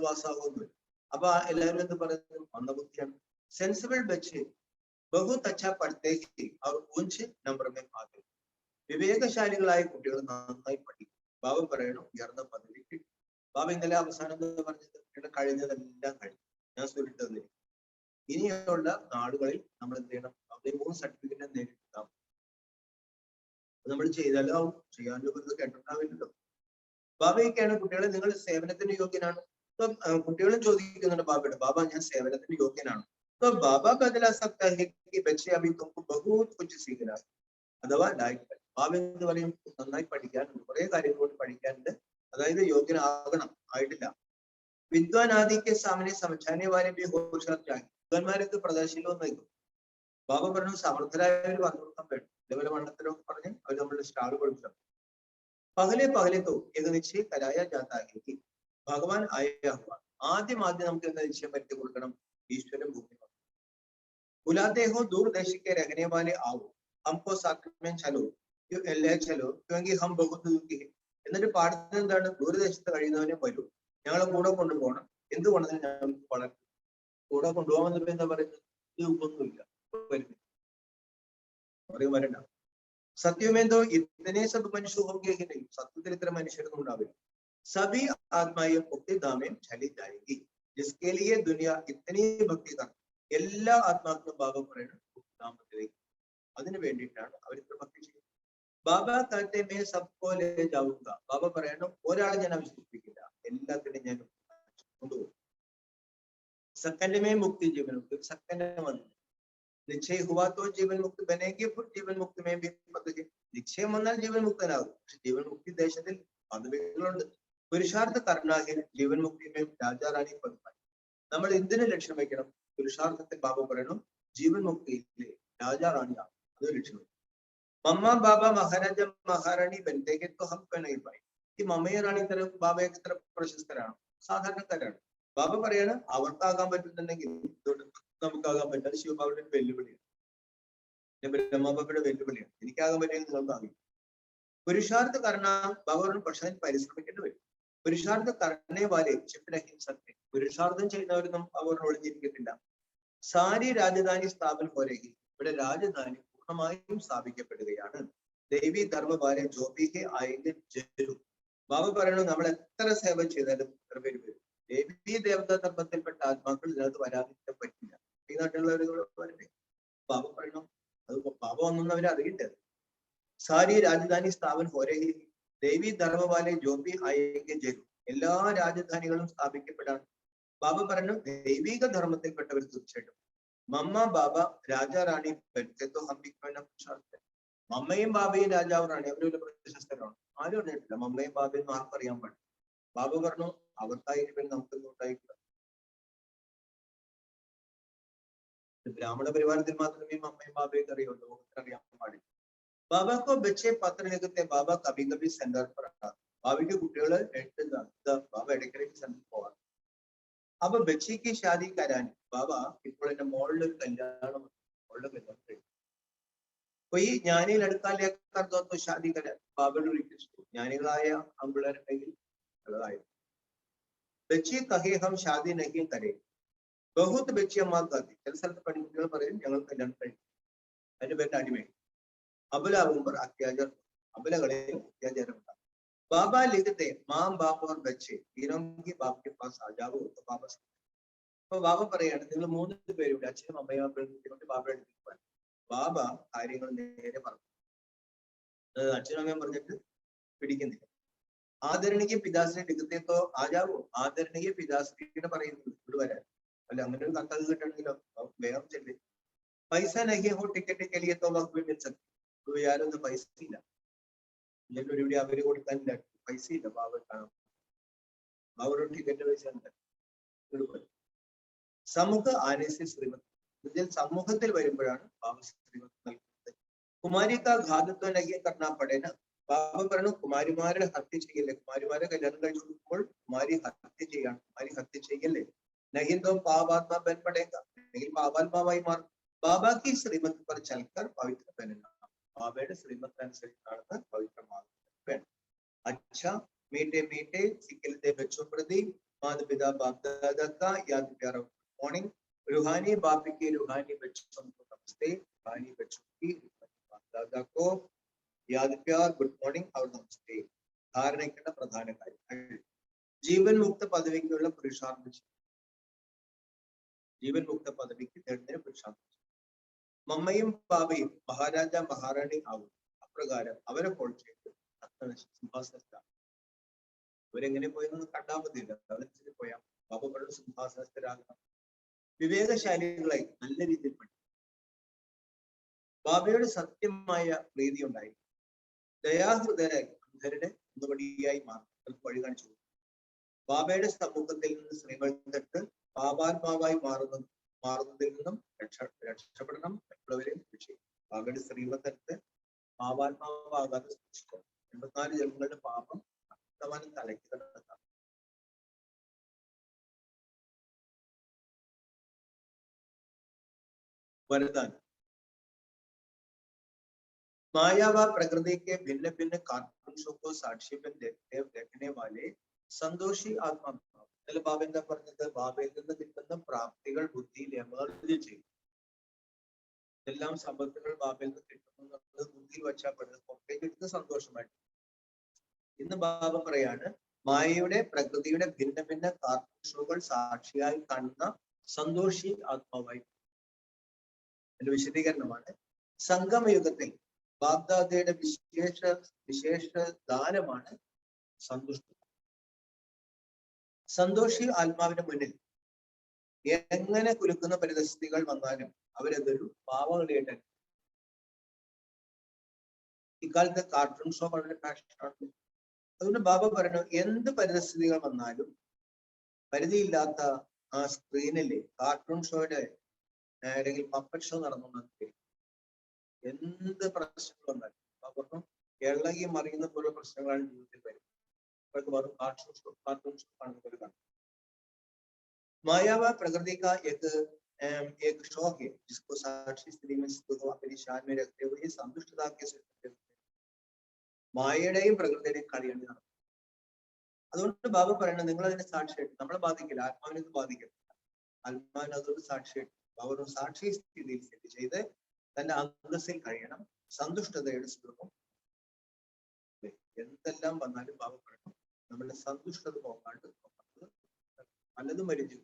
പാസ്സാകുന്നു. അപ്പൊ എല്ലാവരും എന്ത് പറയുന്നത്? മന്ദബുദ്ധിയാണ്. സെൻസിബിൾ ബच्चे बहुत अच्छा पढ़ते ही और ऊंच नंबर में आते. വിവേകശാലികളായ കുട്ടികൾ നന്നായി പഠിക്കും. ബാബ പറയണം ഉയർന്ന പദവി കിട്ടും. ബാബ ഇന്നലെ അവസാനം പറഞ്ഞത് കഴിഞ്ഞതെല്ലാം കഴിഞ്ഞു, ഞാൻ സുരിട്ട് തന്നിരിക്കും. ഇനിയുള്ള നാടുകളിൽ നമ്മൾ എന്ത് ചെയ്യണം? അവിടെ 3 സർട്ടിഫിക്കറ്റ് നേരിട്ടാം. നമ്മൾ ചെയ്താലോ ചെയ്യാനോ കേട്ടിട്ടാവില്ലല്ലോ. ബാബയൊക്കെയാണ് കുട്ടികളെ നിങ്ങൾ സേവനത്തിന് യോഗ്യനാണ്. കുട്ടികളും ചോദിക്കുന്നുണ്ട് ബാബയോട്, ബാബ ഞാൻ സേവനത്തിന് യോഗ്യനാണ്. तो बाबा बदला सकता है कि बच्चे अभी तुमको बहुत कुछ सीखना है अथवा लाइक ബാബ എന്ന് പറയും നന്നായി പഠിക്കാനുണ്ട്, കുറെ കാര്യങ്ങളോട് പഠിക്കാനുണ്ട്, അതായത് യോഗ്യനാകണം, ആയിട്ടില്ല. വിദ്വാൻ ആദിക്ക് സാമനെ സമझाने वाले भी होशियार चाहिए. വിദ്വാൻമാരൊക്കെ പ്രദർശനവും നൽകും. ബാബ പറഞ്ഞു സമർത്ഥരായവർ വന്നു കൊടുക്കാൻ വേണം. ഇതേപോലെ മണ്ഡലത്തിലൊക്കെ പറഞ്ഞ് അവർ നമ്മുടെ സ്റ്റാൾ കൊടുക്കണം. പകലെ പകലെ तो एक निश्चय कराया जाता है कि ഭഗവാൻ आया हुआ. ആദ്യം നമുക്ക് എന്താ നിശ്ചയം പറ്റി കൊടുക്കണം? ഈശ്വരൻ ഭൂമി बुलाते हो दूर देश के रहने वाले आओ हमको साथ में चलो ले चलो क्योंकि हम बहुत दूर के हैं. എന്നിട്ട് പാടുന്നത് എന്താണ്? ദൂരദേശത്ത് കഴിയുന്നവനെ വരൂ, ഞങ്ങളെ കൂടെ കൊണ്ടുപോകണം. എന്തുകൊണ്ടെന്ന് ഞങ്ങൾക്ക് വളരെ കൂടെ കൊണ്ടുപോകാമെന്ന് എന്താ പറയുന്നത്? ഒന്നുമില്ല, പറയും വരണ്ട. സത്യമേന്തോ ഇത്തനെ സബ് മനുഷ്യ ഹോഗേഹിനെയും, സത്യത്തിൽ ഇത്ര മനുഷ്യരൊന്നും ഉണ്ടാവില്ല. സഭി ആത്മായും മുക്തിധാമയും ചലി ജായേഗി ജിസ്കെ ലിയെ ദുനിയ ഇത്തനെ ഭക്തി കർ. എല്ലാ ആത്മാക്കളും ബാബ പറയുന്നത് മുക്തിധാമത്തിലേക്ക്, അതിനു വേണ്ടിയിട്ടാണ് അവർ ഇത്ര ഭക്തി ചെയ്യുന്നത്. ബാബ കാലത്തെ മേ സബ്കോ ലേ ജാഊംഗ. ബാബ പറയണം ഒരാളെ ഞാൻ അവശേഷിപ്പിക്കില്ല, എല്ലാത്തിനും ഞാൻ കൊണ്ടുപോകും. സെക്കൻഡ് മേ മുക്തി ജീവൻ മുക്തി, സെക്കൻഡ് വന്നു നിശ്ചയം ഹുവാ തോ ജീവൻ മുക്തി ബനേഗി, ജീവൻ മുക്തി മേ പദ്ധതി. നിശ്ചയം വന്നാൽ ജീവൻ മുക്തനാകും. പക്ഷെ ജീവൻ മുക്തി ദേശത്തിൽ പദവികളുണ്ട്. പുരുഷാർത്ഥ കർണാഹിൽ ജീവൻ മുക്തിമേ രാജാറാണി പദമായി. നമ്മൾ എന്തിനു ലക്ഷ്യം വയ്ക്കണം? പുരുഷാർത്ഥത്തിൽ ബാബ പറയണം ജീവൻ മുക്തിയിലെ രാജാറാണിയാണ്, അത് ലക്ഷ്യം. മമ്മ ബാബ മഹാരാജ മഹാറാണി ബന്ധേക്ക് तो हम क्यों नहीं पाए. ഈ മമ്മയും റാണി ഇത്തരം ബാബയൊക്കെ ഇത്ര പ്രശസ്തരാണ്, സാധാരണക്കാരാണ്. ബാബ പറയാണ് അവർക്കാകാൻ പറ്റുന്നുണ്ടെങ്കിൽ നമുക്കാകാൻ പറ്റാതെ ശിവബാബയുടെ വെല്ലുവിളിയാണ്, ബ്രഹ്മബാബയുടെ വെല്ലുവിളിയാണ്. എനിക്കാകാൻ പറ്റിയെങ്കിൽ നിങ്ങൾക്കാകില്ല. പുരുഷാർത്ഥ കാരണം ബാബ പക്ഷെ അതിന് പരിശ്രമിക്കേണ്ടി വരും. പുരുഷാർത്ഥ കർണേ വാലെ ചിപ്രഹിം സത്യം. പുരുഷാർത്ഥം ചെയ്യുന്നവരൊന്നും അവർ ഒളിഞ്ഞിരിക്കത്തില്ല. സാരി രാജധാനി സ്ഥാപന പോലെങ്കിൽ ഇവിടെ രാജധാനി പൂർണ്ണമായും സ്ഥാപിക്കപ്പെടുകയാണ്. ദേവി ധർമ്മവാരെ ജോബിഹെ ആയെങ്കിൽ ജരു. ബാബ പറയണു നമ്മൾ എത്ര സേവ ചെയ്താലും എത്ര പേര് വരും. ദേവി ദേവതാ ധർമ്മത്തിൽപ്പെട്ട ആത്മാക്കൾ ഇതിനകത്ത് വരാതിരിക്കാൻ പറ്റില്ല. ഈ നാട്ടിലുള്ളവർ വരട്ടെ. ബാബ പറയണം അത് ബാബ ഒന്നും അവരെ അറിയില്ല. സാരി രാജധാനി സ്ഥാപന പോലെങ്കിൽ ദേവി ധർമ്മവാലെ ജോബി ആയെങ്കിൽ ജരു. എല്ലാ രാജധാനികളും സ്ഥാപിക്കപ്പെടാൻ ബാബ പറഞ്ഞു ദൈവിക ധർമ്മത്തിൽപ്പെട്ടവർ തീർച്ചയായിട്ടും. മമ്മ ബാബ രാജാ റാണി മമ്മയും ബാബയും രാജാവ് റാണി അവരൊരു പ്രശസ്തരാണ്. ആരും അറിഞ്ഞിട്ടില്ല മമ്മയും ബാബയും ആർക്കറിയാൻ പാടില്ല. ബാബ പറഞ്ഞു അവർക്കായിരിക്കും നമുക്കൊന്നും ഉണ്ടായിട്ടില്ല. ബ്രാഹ്മണ പരിവാരത്തിൽ മാത്രമേ മമ്മയും ബാബയൊക്കെ അറിയുള്ളൂ, അറിയാൻ പാടില്ല. ബാബക്കോ ബച്ചെ പത്ര ലിഖത്തെ ബാബ കഭി കഭി സെന്റർ पर ബാബയ്ക്ക് കുട്ടികള് എഴുതുന്ന ബാബ ഇടയ്ക്കിടയ്ക്ക് സെന്ററിൽ പോകാറ്. അപ്പൊ ബച്ചിക്ക് ഷാദി കരാൻ ബാബ ഇപ്പോൾ എന്റെ മോളിൽ ഒരു കല്യാണം, മോളുടെ കല്യാണം കഴിഞ്ഞു. അപ്പൊ ഈ ജ്ഞാനി ലടുക്കാലേക്കോ ഷാദി കരാൻ ബാബയുടെ റിക്വസ്റ്റ്. ജ്ഞാനികളായ അമ്പിളരുണ്ടെങ്കിൽ നല്ലതായിരുന്നു. ബച്ചി കഹേ ഹം ഷാദി നഹീം കരേ ബഹുത് ബച്ചിയമ്മ കത്തി. ചില സ്ഥലത്ത് പെൺകുട്ടികൾ പറയും ഞങ്ങൾ കല്യാണം കഴിക്കും, അതിന്റെ പേരിൽ അടിമ. അബലാകുമ്പോൾ അത്യാചാരം, അബലകളിൽ അത്യാചാരം ഉണ്ടാകും. ബാബ ലിഖത്തെ മാം ബാബ ഓർ ബച്ചെ तीनों की बाप के पास आ जाओ तो बाबा. അപ്പൊ ബാബ പറയാണ് നിങ്ങൾ 3 പേരുടെ അച്ഛനും അമ്മയും പെൺകുട്ടികളുടെ ബാബയുടെ അടുത്തേക്ക് പോകാൻ. ബാബ കാര്യങ്ങൾ നേരെ പറഞ്ഞു, അച്ഛനും അമ്മയും പറഞ്ഞിട്ട് പിടിക്കുന്നില്ല. ആദരണീയ പിതാശ്രീ ലിഖത്തേക്കോ ആജാവോ. ആദരണീയ പിതാശ്രീയുടെ പറയുന്നത് ഇവിടെ വരാൻ. അല്ല അങ്ങനെ ഒരു കത്തത് കിട്ടണമെങ്കിലോ വേഗം ചെല്ലേ. പൈസ നഹി ഹോ ടിക്കറ്റ് കെലിയെ തോ വഖ്ബ് മിൽ സക്തി. ആരൊന്നും പൈസ ഇല്ല, ഇല്ലെങ്കിൽ ഒരു അവര് കൊടുക്കാനില്ല, പൈസ ഇല്ല. ബാബ കാണാം, ബാബയുടെ ടിക്കറ്റ് പൈസ ഉണ്ട്. സമൂഹ ആനേസി ശ്രീമത്. ഇതിൽ സമൂഹത്തിൽ വരുമ്പോഴാണ് ബാബ ശ്രീമത് നൽകുന്നത്. കുമാരിക്ക ഘാതത്വം നഹി കർണാ പടേന. ബാബ പറഞ്ഞു കുമാരിമാരെ ഹത്യ ചെയ്യല്ലേ. കുമാരിമാരെ കല്യാണം കഴിച്ചു കൊടുക്കുമ്പോൾ കുമാരി ഹത്യ ചെയ്യാണ്, കുമാരി ഹത്യ ചെയ്യല്ലേ. നഹിന്തോ പാപാത്മാ ബൻ പടേങ്ക, അല്ലെങ്കിൽ പാപാത്മാവായി മാറും. ബാബാക്ക് ശ്രീമത് पर चलकर पवित्र बनना. ബാബയുടെ ശ്രീമത്ത് അനുസരിച്ചാണ് പവിത്രമാകുന്നത് വേണം. अच्छा मीठे मीठे सिखलते बच्चों प्रति माता पिता बाप दादा का याद प्यारा मॉर्निंग. रूहानी बाप के रूहानी बच्चों को नमस्ते. रूहानी बच्चों की बाप दादा को याद प्यार गुड मॉर्निंग और नमस्ते. ധാരണയ്ക്കുള്ള പ്രധാന കാര്യം ജീവൻ മുക്ത പദവിക്കുള്ള പുരുഷാർത്ഥം. ജീവൻ മുക്ത പദവിക്ക് നേടുന്നതിന് പുരുഷാർത്ഥം. മമ്മയും ബാബയും മഹാരാജ മഹാറാണി ആവും. അപ്രകാരം അവരെ പോൾ ചെയ്ത് സിംഹാസനത്തിലാണ്. അവരെങ്ങനെ പോയെന്ന് കണ്ടാൽ മതിയില്ല, അതനുസരിച്ച് പോയാൽ ബാബ പറഞ്ഞു സിംഹാസനത്തിലാകണം. വിവേകശാലികളായി നല്ല രീതിയിൽ പഠിക്കും. ബാബയോട് സത്യമായ പ്രീതി ഉണ്ടായി. ദയാഹൃദയരായി അന്ധരുടെ മുതുപടിയായി മാറി വഴി കാണിച്ചു. ബാബയുടെ സമ്മൂഹത്തിൽ നിന്ന് സ്ത്രീകൾ തൊട്ട് പാപാത്മാവായി മാറുന്നതിൽ നിന്നും രക്ഷപ്പെടണം. മറ്റുള്ളവരെയും രക്ഷിക്കും. ബാബയുടെ സ്ത്രീകളെടുത്ത് പാപാത്മാവാകാതെ സൂക്ഷിക്കണം. 84 ജന്മങ്ങളുടെ പാപം വർത്തമാനം തലയ്ക്ക് കിടക്കാം. वरदान मायावा प्रकृति के भिन्न भिन्न कार्टून्सों को साक्षी में देखने वाले സന്തോഷി ആത്മാവ്. അതിൽ ബാബ എന്താ പറഞ്ഞത്? ബാബയിൽ നിന്ന് കിട്ടുന്ന പ്രാപ്തികൾ ബുദ്ധിയിൽ എമർജ് ചെയ്യും. എല്ലാം സമ്പത്തുകൾ ബാബയിൽ നിന്ന് കിട്ടുന്നത് ബുദ്ധിയിൽ വച്ചാൽ പെടുന്നത് പുറത്തേക്ക് എടുത്ത് സന്തോഷമായിട്ട്. ഇന്ന് ബാബ പറയാണ്, മായയുടെ പ്രകൃതിയുടെ ഭിന്ന ഭിന്ന കാർട്ടൂൺസുകൾ സാക്ഷിയായി കാണുന്ന സന്തോഷി ആത്മാവായി. അതിന്റെ വിശദീകരണമാണ്, സംഗമയുഗത്തിൽ ബാഗ്ദാദയുടെ വിശേഷ ദാനമാണ് സന്തുഷ്ടി. സന്തോഷി ആത്മാവിന് മുന്നിൽ എങ്ങനെ കുലുക്കുന്ന പരിതസ്ഥിതികൾ വന്നാലും അവരതൊരു പാവകളിയായിട്ട്. ഇക്കാലത്തെ കാർട്ടൂൺ ഷോ വളരെ പാഷനാണ്. അതുകൊണ്ട് ബാബ പറഞ്ഞു, എന്ത് പരിതസ്ഥിതികൾ വന്നാലും പരിധിയില്ലാത്ത ആ സ്ക്രീനിലെ കാർട്ടൂൺ ഷോയുടെ അല്ലെങ്കിൽ പപ്പറ്റ് ഷോ നടന്നുകൊണ്ടിരിക്കും. എന്ത് പ്രശ്നങ്ങൾ വന്നാലും ബാബ പറഞ്ഞു, ഇളകി മറിയുന്ന പോലെ പ്രശ്നങ്ങളാണ് ജീവിതത്തിൽ വരും. कार्टून शो കാണുന്ന പോലെ കാണും. मायावा प्रकृति का एक शो है जिसको साक्षी स्थिति में स्थित अपनी शान में रखते हुए संतुष्टता के साथ മായയുടെയും പ്രകൃതിയുടെയും കളിയാണ് നടക്കുന്നത്. അതുകൊണ്ട് ബാബ പറയുന്നത്, നിങ്ങൾ അതിനെ സാക്ഷിയായിട്ട്, നമ്മളെ ബാധിക്കില്ല, ആത്മാവിനെ ബാധിക്കില്ല. ആത്മാവിനെ അതൊരു സാക്ഷിയായിട്ട് ബാബ സാക്ഷി സ്ഥിതിയിൽ സെറ്റ് ചെയ്ത് തന്റെ അന്തസ്സിൽ കഴിയണം. സന്തുഷ്ടതയുടെ സ്വരൂപം. എന്തെല്ലാം വന്നാലും ബാബ പറയണം, നമ്മുടെ സന്തുഷ്ടത പോകാണ്ട് പലതും മരിച്ചു,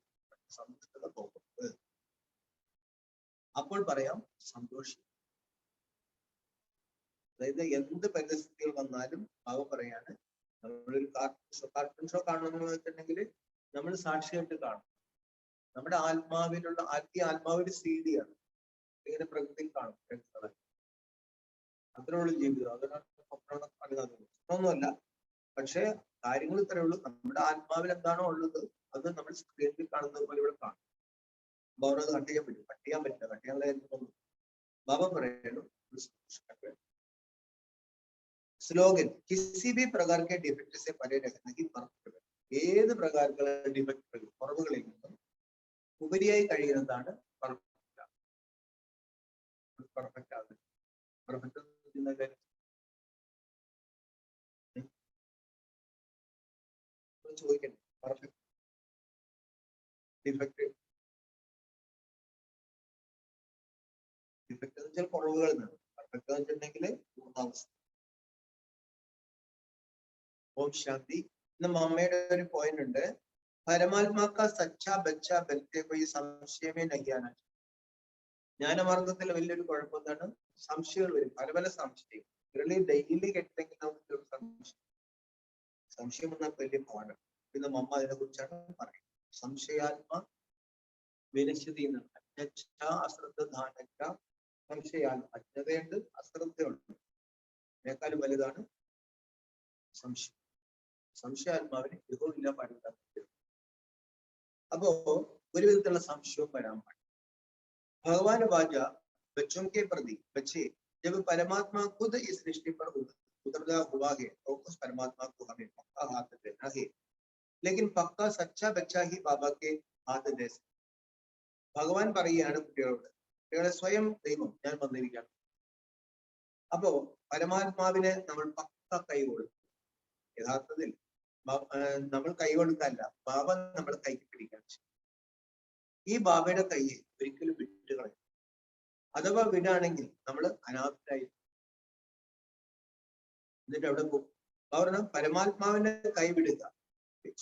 സന്തുഷ്ടത പോകരുത്. അപ്പോൾ പറയാം സന്തോഷി. അതായത് എന്ത് പരിസ്ഥിതികൾ വന്നാലും ബാബ പറയാണ്, നമ്മളൊരു കാർട്ടൂൺ ഷോ കാണണമെന്ന് വെച്ചിട്ടുണ്ടെങ്കിൽ നമ്മൾ സാക്ഷിയായിട്ട് കാണും. നമ്മുടെ ആത്മാവിലുള്ള ആത്മാവിന്റെ CD-യാണ്. ഇങ്ങനെ പ്രകൃതിയിൽ കാണും. അത്രയുള്ള ജീവിതം. അതിനാണ് ഒന്നുമല്ല. പക്ഷെ കാര്യങ്ങൾ ഇത്രയേ ഉള്ളൂ. നമ്മുടെ ആത്മാവിൽ എന്താണോ ഉള്ളത് അത് നമ്മൾ സ്ക്രീനിൽ കാണുന്നത് പോലെ ഇവിടെ കാണും. ബാബ അത് കട്ട് ചെയ്യാൻ പറ്റും. കട്ട് ചെയ്യാൻ പറ്റില്ല. കട്ട് ചെയ്യാനുള്ള ബാബ പറയുന്നു സ്ലോഗൻ किसी भी प्रकार के डिफेक्ट से परे रखने की परफेक्ट. ഏത് പ്രകാരത്തിലുള്ള ഡിഫക്റ്റുകൾ, കുറവുകളിൽ നിന്നും ഉപരിയായി കഴിയുന്നതാണ് പെർഫെക്റ്റ്. പെർഫെക്റ്റ് ആകുന്നത്. പെർഫെക്റ്റ് ചോദിക്കട്ടെ, പെർഫെക്റ്റ് ഡിഫക്റ്റ് ഡിഫക്റ്റ് എന്ന് വെച്ചാൽ കുറവുകൾ എന്നാണ്. പെർഫെക്റ്റ് എന്ന് വെച്ചിട്ടുണ്ടെങ്കിൽ പൂർണ്ണാവസ്ഥ. ഓം ശാന്തി. ഇന്ന് മമ്മയുടെ ഒരു പോയിന്റ് ഉണ്ട്, പരമാത്മാക്ക സച്ചാ ബച്ച ബലത്തെ പോയി സംശയമേ നഹിയാന. ജ്ഞാനമാർഗത്തിൽ വലിയൊരു കുഴപ്പം എന്താണ്? സംശയങ്ങൾ വരും, പല പല സംശയം. ഡെയിലി കേട്ടെങ്കിൽ നമുക്ക് സംശയം എന്നാൽ വലിയ പാടാണ്. പിന്നെ മമ്മ അതിനെ കുറിച്ചാണ് പറയുന്നത്. സംശയാത്മ വിനശ്യതി എന്നാണ്. അശ്രദ്ധാനച്ച സംശയാത്മ. അജ്ഞതയുണ്ട്, അശ്രദ്ധയുണ്ട്. അതിനേക്കാളും വലുതാണ് സംശയം. സംശയാത്മാവിന് യുഗമില്ല, പാടില്ല. അപ്പോ ഒരു വിധത്തിലുള്ള സംശയവും വരാൻ പാടില്ല. ഭഗവാൻ വാച बच्चों के प्रति बच्चे जब परमात्मा खुद इस सृष्टि पर उतरता हुआ है तो उस परमात्मा को हमें पक्का हाथ देना है, लेकिन पक्का सच्चा बच्चा ही बाबा के हाथ दे. ഭഗവാൻ പറയുകയാണ് കുട്ടികളോട്, കുട്ടികളെ സ്വയം ദൈവം ഞാൻ വന്നിരിക്കുകയാണ്. അപ്പോ പരമാത്മാവിനെ നമ്മൾ പക്ക കൈ കൊടുക്കും. യഥാർത്ഥത്തിൽ നമ്മൾ കൈ കൊടുക്കല്ല, ബാബ നമ്മുടെ കൈക്ക് പിടിക്കാൻ. ഈ ബാബയുടെ കൈ ഒരിക്കലും വിട്ടുകളയും. അഥവാ വിടാണെങ്കിൽ നമ്മൾ അനാഥരായി. എന്നിട്ട് എവിടെ പോകും? കാരണം പരമാത്മാവിനെ കൈവിടുക.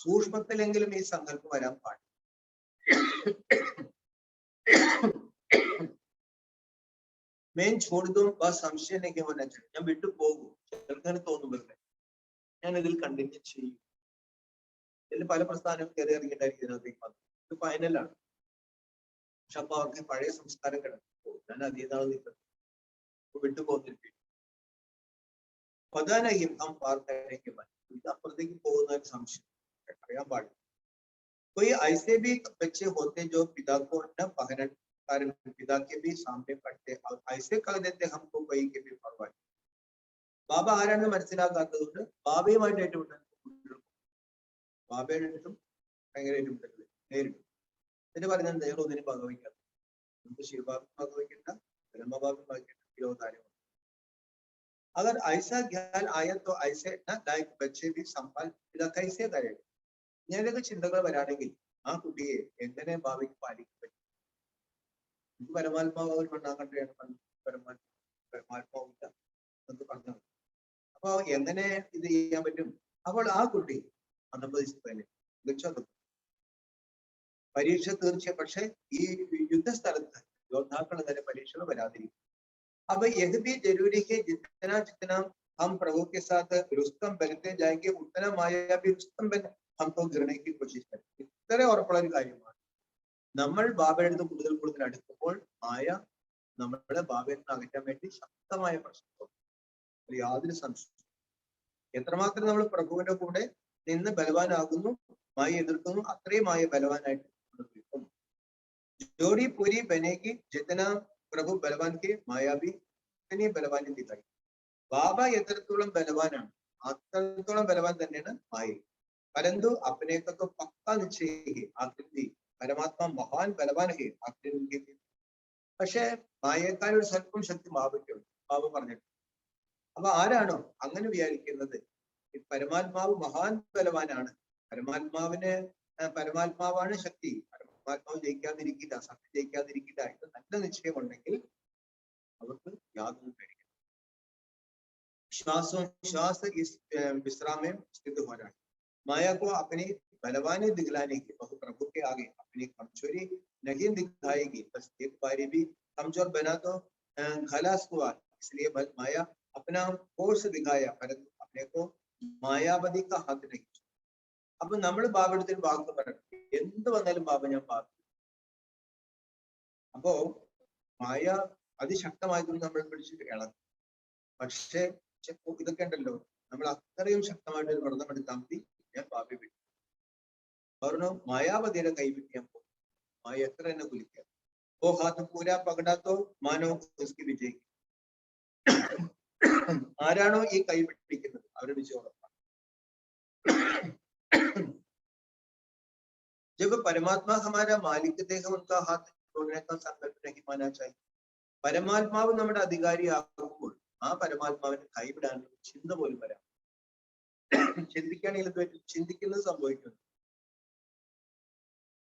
സൂക്ഷ്മത്തിലെങ്കിലും ഈ സങ്കല്പം വരാൻ പാടില്ല. മെയിൻ ചോദ്യവും സംശയം ഞാൻ വിട്ടു പോകും. ചിലർക്കങ്ങനെ തോന്നുന്നുണ്ട്, ഞാൻ ഇതിൽ കണ്ടിന്യൂ ചെയ്യും. ഇതിൽ പല പ്രസ്ഥാനവും കയറി ഇറങ്ങിയിട്ടായിരിക്കും ഇതിനകത്തേക്ക് വന്നത്. ഇത് ഫൈനലാണ്. പക്ഷെ അപ്പൊ അവർക്ക് പഴയ സംസ്കാരം കിടക്കും. ഞാൻ അതീതാണ് നിൽക്കുന്നത്, വിട്ടുപോകുന്നില്ല. പ്രധാന യുദ്ധം പാർക്കാനേക്ക് ഇത് അപ്പുറത്തേക്ക് പോകുന്ന ഒരു സംശയം അറിയാൻ പാടില്ല. कोई ऐसे भी बच्चे होते जो पिता को न पहनने कारण पिता के भी सामने पड़ते और ऐसे कह देते हमको कोई के भी परवाह. ബാബ ആരാണെന്ന് മനസ്സിലാക്കാത്തത് കൊണ്ട് ബാബയുമായിട്ട് ഏറ്റുമുട്ടും. ബാബയുടെ അടുത്തും ഭയങ്കര ഏറ്റുമുട്ടല് നേരിടും. എന്നിട്ട് പറയുന്നത് നെഹ്റുദിനെ ഭഗവിക്കാത്ത നമുക്ക് ശിവബാബു ഭഗവിക്കണ്ട, ബ്രഹ്മബാബു ഭഗവിക്കണ്ട, വിരോധാരം. अगर ऐसा ज्ञान आया तो ऐसे न लायक बच्चे भी संभाल पिता कैसे करेगा. ഇങ്ങനെയൊക്കെ ചിന്തകൾ വരാണെങ്കിൽ ആ കുട്ടിയെ എങ്ങനെ ഭാവിക്ക് പാലിക്കാൻ പറ്റും? നമുക്ക് പരമാത്മാവ് ഒരു മണ്ണാകണ്ടയാണ് പരമാത്മാവില്ല എന്ന് പറഞ്ഞത്. അപ്പൊ എങ്ങനെ ഇത് ചെയ്യാൻ പറ്റും? അപ്പോൾ ആ കുട്ടി അധപ്പതിച്ചതല്ലേ മികച്ചത് പരീക്ഷ തീർച്ചയായും. പക്ഷെ ഈ യുദ്ധസ്ഥലത്ത് യോദ്ധാക്കൾ തന്നെ പരീക്ഷകൾ വരാതിരിക്കും. अब यह भी जरूरी है जितना जितना हम प्रभु के साथ रुस्तम बनते जाएंगे उतना माया भी रुस्तम बन हमको गिरने की कोशिश करें. ഇത്ര ഉറപ്പുള്ള ഒരു കാര്യമാണ്. നമ്മൾ ബാബയുടെ അടുത്ത് കൂടുതൽ കൂടുതൽ അടുക്കുമ്പോൾ മായ നമ്മളെ ബാബയിൽ നിന്ന് അകറ്റാൻ വേണ്ടി ശക്തമായ പ്രശ്നം യാതൊരു സംശയം. എത്രമാത്രം നമ്മൾ പ്രഭുവിന്റെ കൂടെ നിന്ന് ബലവാനാകുന്നു, മായ എതിർക്കുന്നു, അത്രയും മായ ബലവാനായിട്ട് നിൽക്കുന്നു. ജോഡി പൂരി ബനേഗി ജിതന പ്രഭു ബലവാൻ കെ മായാവി ഇതനെ ബലവാൻ ദിഖായി. ബാബ എത്രത്തോളം ബലവാനാണ് അത്രത്തോളം ബലവാൻ തന്നെയാണ് മായ. परंतु अपने को तो पक्का निश्चय है आकृति परमात्मा महान बलवान है आकृति. പക്ഷെ മായേക്കാൾ ഒരു സ്വല്പം ശക്തി ബാബയ്ക്കുണ്ട്, ബാബ പറഞ്ഞിട്ട്. അപ്പൊ ആരാണോ അങ്ങനെ വിചാരിക്കുന്നത് പരമാത്മാവ് മഹാൻ ബലവാനാണ്, പരമാത്മാവാണ് ശക്തി, പരമാത്മാവ് ജയിക്കാതിരിക്കില്ല, സത്യം ജയിക്കാതിരിക്കില്ല എന്ന് നല്ല നിശ്ചയമുണ്ടെങ്കിൽ അവർക്ക് യാതൊന്നും കഴിക്കും. ശ്വാസ വിശ്രാമേ സ്ഥിതി ഹോരാണ്. माया को अपनी बलवानी दिखलाने की बहु प्रभु के आगे अपनी कमजोरी नहीं दिखाएगी. बस एक बारी भी कमजोर बना तो खलास हुआ. इसलिए बल माया अपना फोर्स दिखाया परंतु अपने को मायावതി का हाथ नहीं. അപ്പൊ നമ്മൾ ബാബയുടെ വാക്ക് പറയണം, എന്ത് വന്നാലും ബാബ ഞാൻ ബാബ. അപ്പോ മായ അതിശക്തമായതുകൊണ്ട് നമ്മൾ പിടിച്ചിട്ട് ഇളകും. പക്ഷെ ഇതൊക്കെ ഉണ്ടല്ലോ, നമ്മൾ അത്രയും ശക്തമായിട്ട് ഒരു വ്രതം എടുത്താൽ മതി, ഞാൻ ബാബി വിട്ടു. പറഞ്ഞു മായാവതിയുടെ കൈവിട്ടിയാൻ പോകും, മായ എത്ര തന്നെ കുലിക്കാം. ഓ ഹാത്ത് പൂരാ പകടാത്തോ മാനോ ഉസ്കി വിജയിക്കും. ആരാണോ ഈ കൈ പിടിക്കുന്നത് അവരുടെ വിജയം ഉറപ്പാണ്. जब परमात्मा हमारा मालिक देह उनका हाथ छोड़ने का संकल्प नहीं माना चाहिए. പരമാത്മാവ് നമ്മുടെ അധികാരിയാകുമ്പോൾ ആ പരമാത്മാവിനെ കൈവിടാനുള്ള ചിന്ത പോലും വരാം. ചിന്തിക്കുകയാണെങ്കിൽ ചിന്തിക്കുന്നത് സംഭവിക്കുന്നു.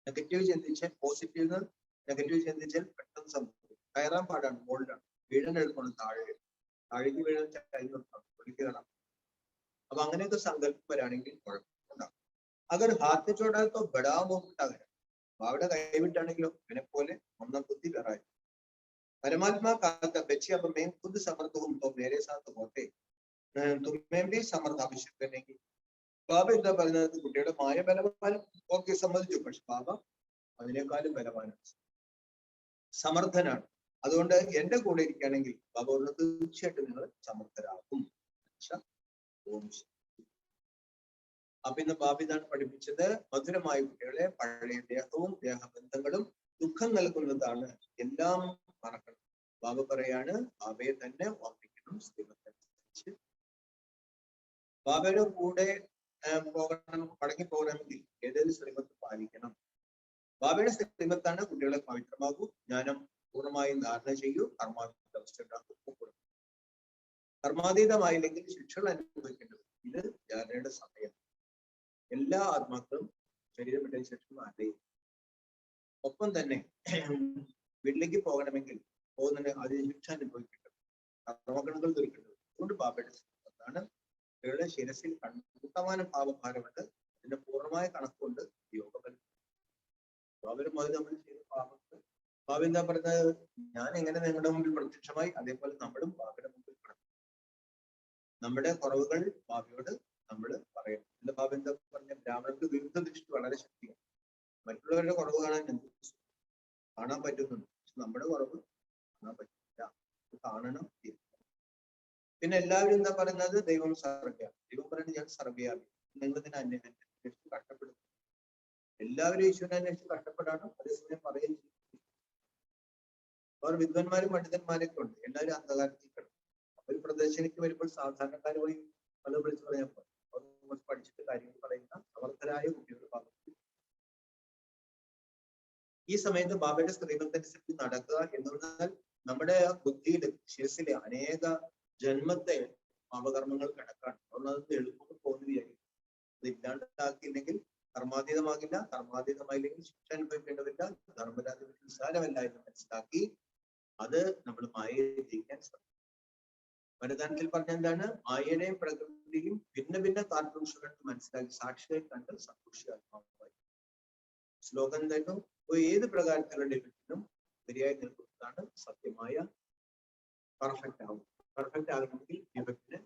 നെഗറ്റീവ് ചിന്തിച്ചാൽ പോസിറ്റീവ്, നെഗറ്റീവ് ചിന്തിച്ചാൽ പെട്ടെന്ന് സംഭവിക്കും. കയറാൻ പാടാണ്, ബോൾഡാണ്, വീഴാൻ എളുപ്പമാണ്, താഴേക്ക് വീഴാൻ നിർത്തണം, ഒരിക്കലാണ്. അപ്പൊ അങ്ങനെയൊക്കെ സങ്കല്പം വരാണെങ്കിൽ കുഴപ്പമുണ്ടാകും. അതൊർ ഹാത്ത് ചോടാത്തോ ബടാമോട്ടാകണം. അവിടെ കൈവിട്ടാണെങ്കിലോ ഇവനെ പോലെ ഒന്നാം ബുദ്ധി വേറായി. परमात्मा कहता बच्चे अब मैं खुद समर्थ हूं तो मेरे साथ होते तुम्हें भी समर्थ आवश्यक करेंगे. ബാബ എന്താ പറയുന്നത്? കുട്ടിയുടെ മായ ബലവാൻ ഓക്കെ സമ്മതിച്ചു, പക്ഷെ ബാബ അതിനേക്കാളും ബലവാനാണ്, സമർത്ഥനാണ്. അതുകൊണ്ട് എന്റെ കൂടെ ഇരിക്കുകയാണെങ്കിൽ ബാബ തീർച്ചയായിട്ടും നിങ്ങൾ സമർത്ഥരാകും. അപ്പൊ ഇന്ന് ബാബ ഇതാണ് പഠിപ്പിച്ചത്. മധുരമായ കുട്ടികളെ പഴയ ദേഹവും ദേഹബന്ധങ്ങളും ദുഃഖം നൽകുന്നതാണ്, എല്ലാം മറക്കണം. ബാബ പറയാണ് ബാബയെ തന്നെ ഓർമ്മിക്കണം. ശ്രീമത്തനുസരിച്ച് ബാബയുടെ കൂടെ പോകണം, മടങ്ങി പോകണമെങ്കിൽ ഏതൊരു ശ്രീമത്ത് പാലിക്കണം. ബാബയുടെ ശ്രീമത്താണ് കുട്ടികളെ പവിത്രമാകൂ, ജ്ഞാനം പൂർണ്ണമായും ധാരണ ചെയ്യൂ, കർമാതീത അവസ്ഥ ഉണ്ടാക്കും. കർമാതീതമായില്ലെങ്കിൽ ശിക്ഷകൾ അനുഭവിക്കേണ്ടത്. ഇത് ധാരണയുടെ സമയം. എല്ലാ ആത്മാക്കളും ശരീരം വിട്ടതിന് ശേഷം അറിയും. ഒപ്പം തന്നെ വീട്ടിലേക്ക് പോകണമെങ്കിൽ പോകുന്നുണ്ട്, അതിന് ശിക്ഷ അനുഭവിക്കേണ്ടത്, കർമ്മഗണങ്ങൾ തീർക്കേണ്ടത്. അതുകൊണ്ട് ബാബയുടെ ശ്രീമത്താണ് കുട്ടികളുടെ ശിരസിൽ കണ്ടമാനം പാപഭാരമുണ്ട്. അതിന്റെ പൂർണ്ണമായ കണക്കുകൊണ്ട് യോഗബലം. ബാബരും അത് നമ്മൾ ചെയ്ത പാപത്ത് ബാബ എന്താ പറയുന്നത്? ഞാൻ എങ്ങനെ നിങ്ങളുടെ മുമ്പിൽ പ്രത്യക്ഷമായി അതേപോലെ നമ്മളും ബാബയുടെ മുമ്പിൽ പ്രത്യക്ഷ. നമ്മുടെ കുറവുകൾ ബാബയോട് നമ്മൾ പറയണം. എന്റെ ബാബ എന്താ പറഞ്ഞ ബ്രാഹ്മണർക്ക് വിരുദ്ധ ദൃഷ്ടി വളരെ ശക്തിയാണ്. മറ്റുള്ളവരുടെ കുറവ് കാണാൻ എന്ത് കാണാൻ പറ്റുന്നുണ്ട്. പക്ഷെ നമ്മുടെ കുറവ് കാണാൻ പറ്റില്ല. കാണണം. പിന്നെ എല്ലാവരും എന്താ പറയുന്നത്? ദൈവം സർവ്വവ്യാപി. ദൈവം പറയുന്നത് ഞാൻ സർവ്വവ്യാപി. നിങ്ങൾ ഇതിനെ അന്വേഷിച്ച് കഷ്ടപ്പെടുന്നു. എല്ലാവരും ഈശ്വരനെ അന്വേഷിച്ച് കഷ്ടപ്പെടാനും അതേസമയം പറയുകയും ചെയ്യും. അവർ വിദ്വാൻമാരും പണ്ഡിതന്മാരൊക്കെ ഉണ്ട്. എല്ലാവരും അന്ധകാരത്തിൽ കിടക്കും. ഒരു പ്രദർശനയ്ക്ക് വരുമ്പോൾ സാധാരണക്കാർ പോയി പല വിളിച്ച് പറയാൻ പോകും. അവർ പഠിച്ചിട്ട് കാര്യങ്ങൾ പറയുന്ന സമർത്ഥരായ കുട്ടികൾ ഭാഗത്ത്. ഈ സമയത്ത് ബാബയുടെ സ്ത്രീകൾക്കനുസരിച്ച് നടക്കുക എന്ന് പറഞ്ഞാൽ നമ്മുടെ ബുദ്ധിയില് ശിരസിലെ അനേക ജന്മത്തെ പാപകർമ്മങ്ങൾ കിടക്കാണ്. അതുകൊണ്ട് എളുപ്പം പോകുന്ന വിചാരിക്കും. അത് ഇല്ലാണ്ടാക്കിയില്ലെങ്കിൽ കർമാതീതമാകില്ല. കർമാതീതമായില്ലെങ്കിൽ ശിക്ഷ അനുഭവിക്കേണ്ടതില്ല. ധർമ്മരാജ് നിസ്സാരമല്ല എന്ന് മനസ്സിലാക്കി അത് നമ്മൾ മായയെ ജയിക്കാൻ ശ്രമിക്കും. വരദാനത്തിൽ പറഞ്ഞ എന്താണ്? മായയുടെയും പ്രകൃതിയും ഭിന്ന ഭിന്ന താത്പര്യങ്ങൾ മനസ്സിലാക്കി സാക്ഷിയെ കണ്ട് സന്തോഷി ആത്മാവായി. ശ്ലോകം എന്തായിരുന്നു? ഏത് പ്രകാരത്തിലുള്ള ഡിഫക്റ്റിനും ശരിയായി നിൽക്കുന്നതാണ് സത്യമായ പെർഫെക്റ്റ് ആവും. പെർഫെക്റ്റ് ആകണമെങ്കിൽ ഡിഫക്റ്റിന്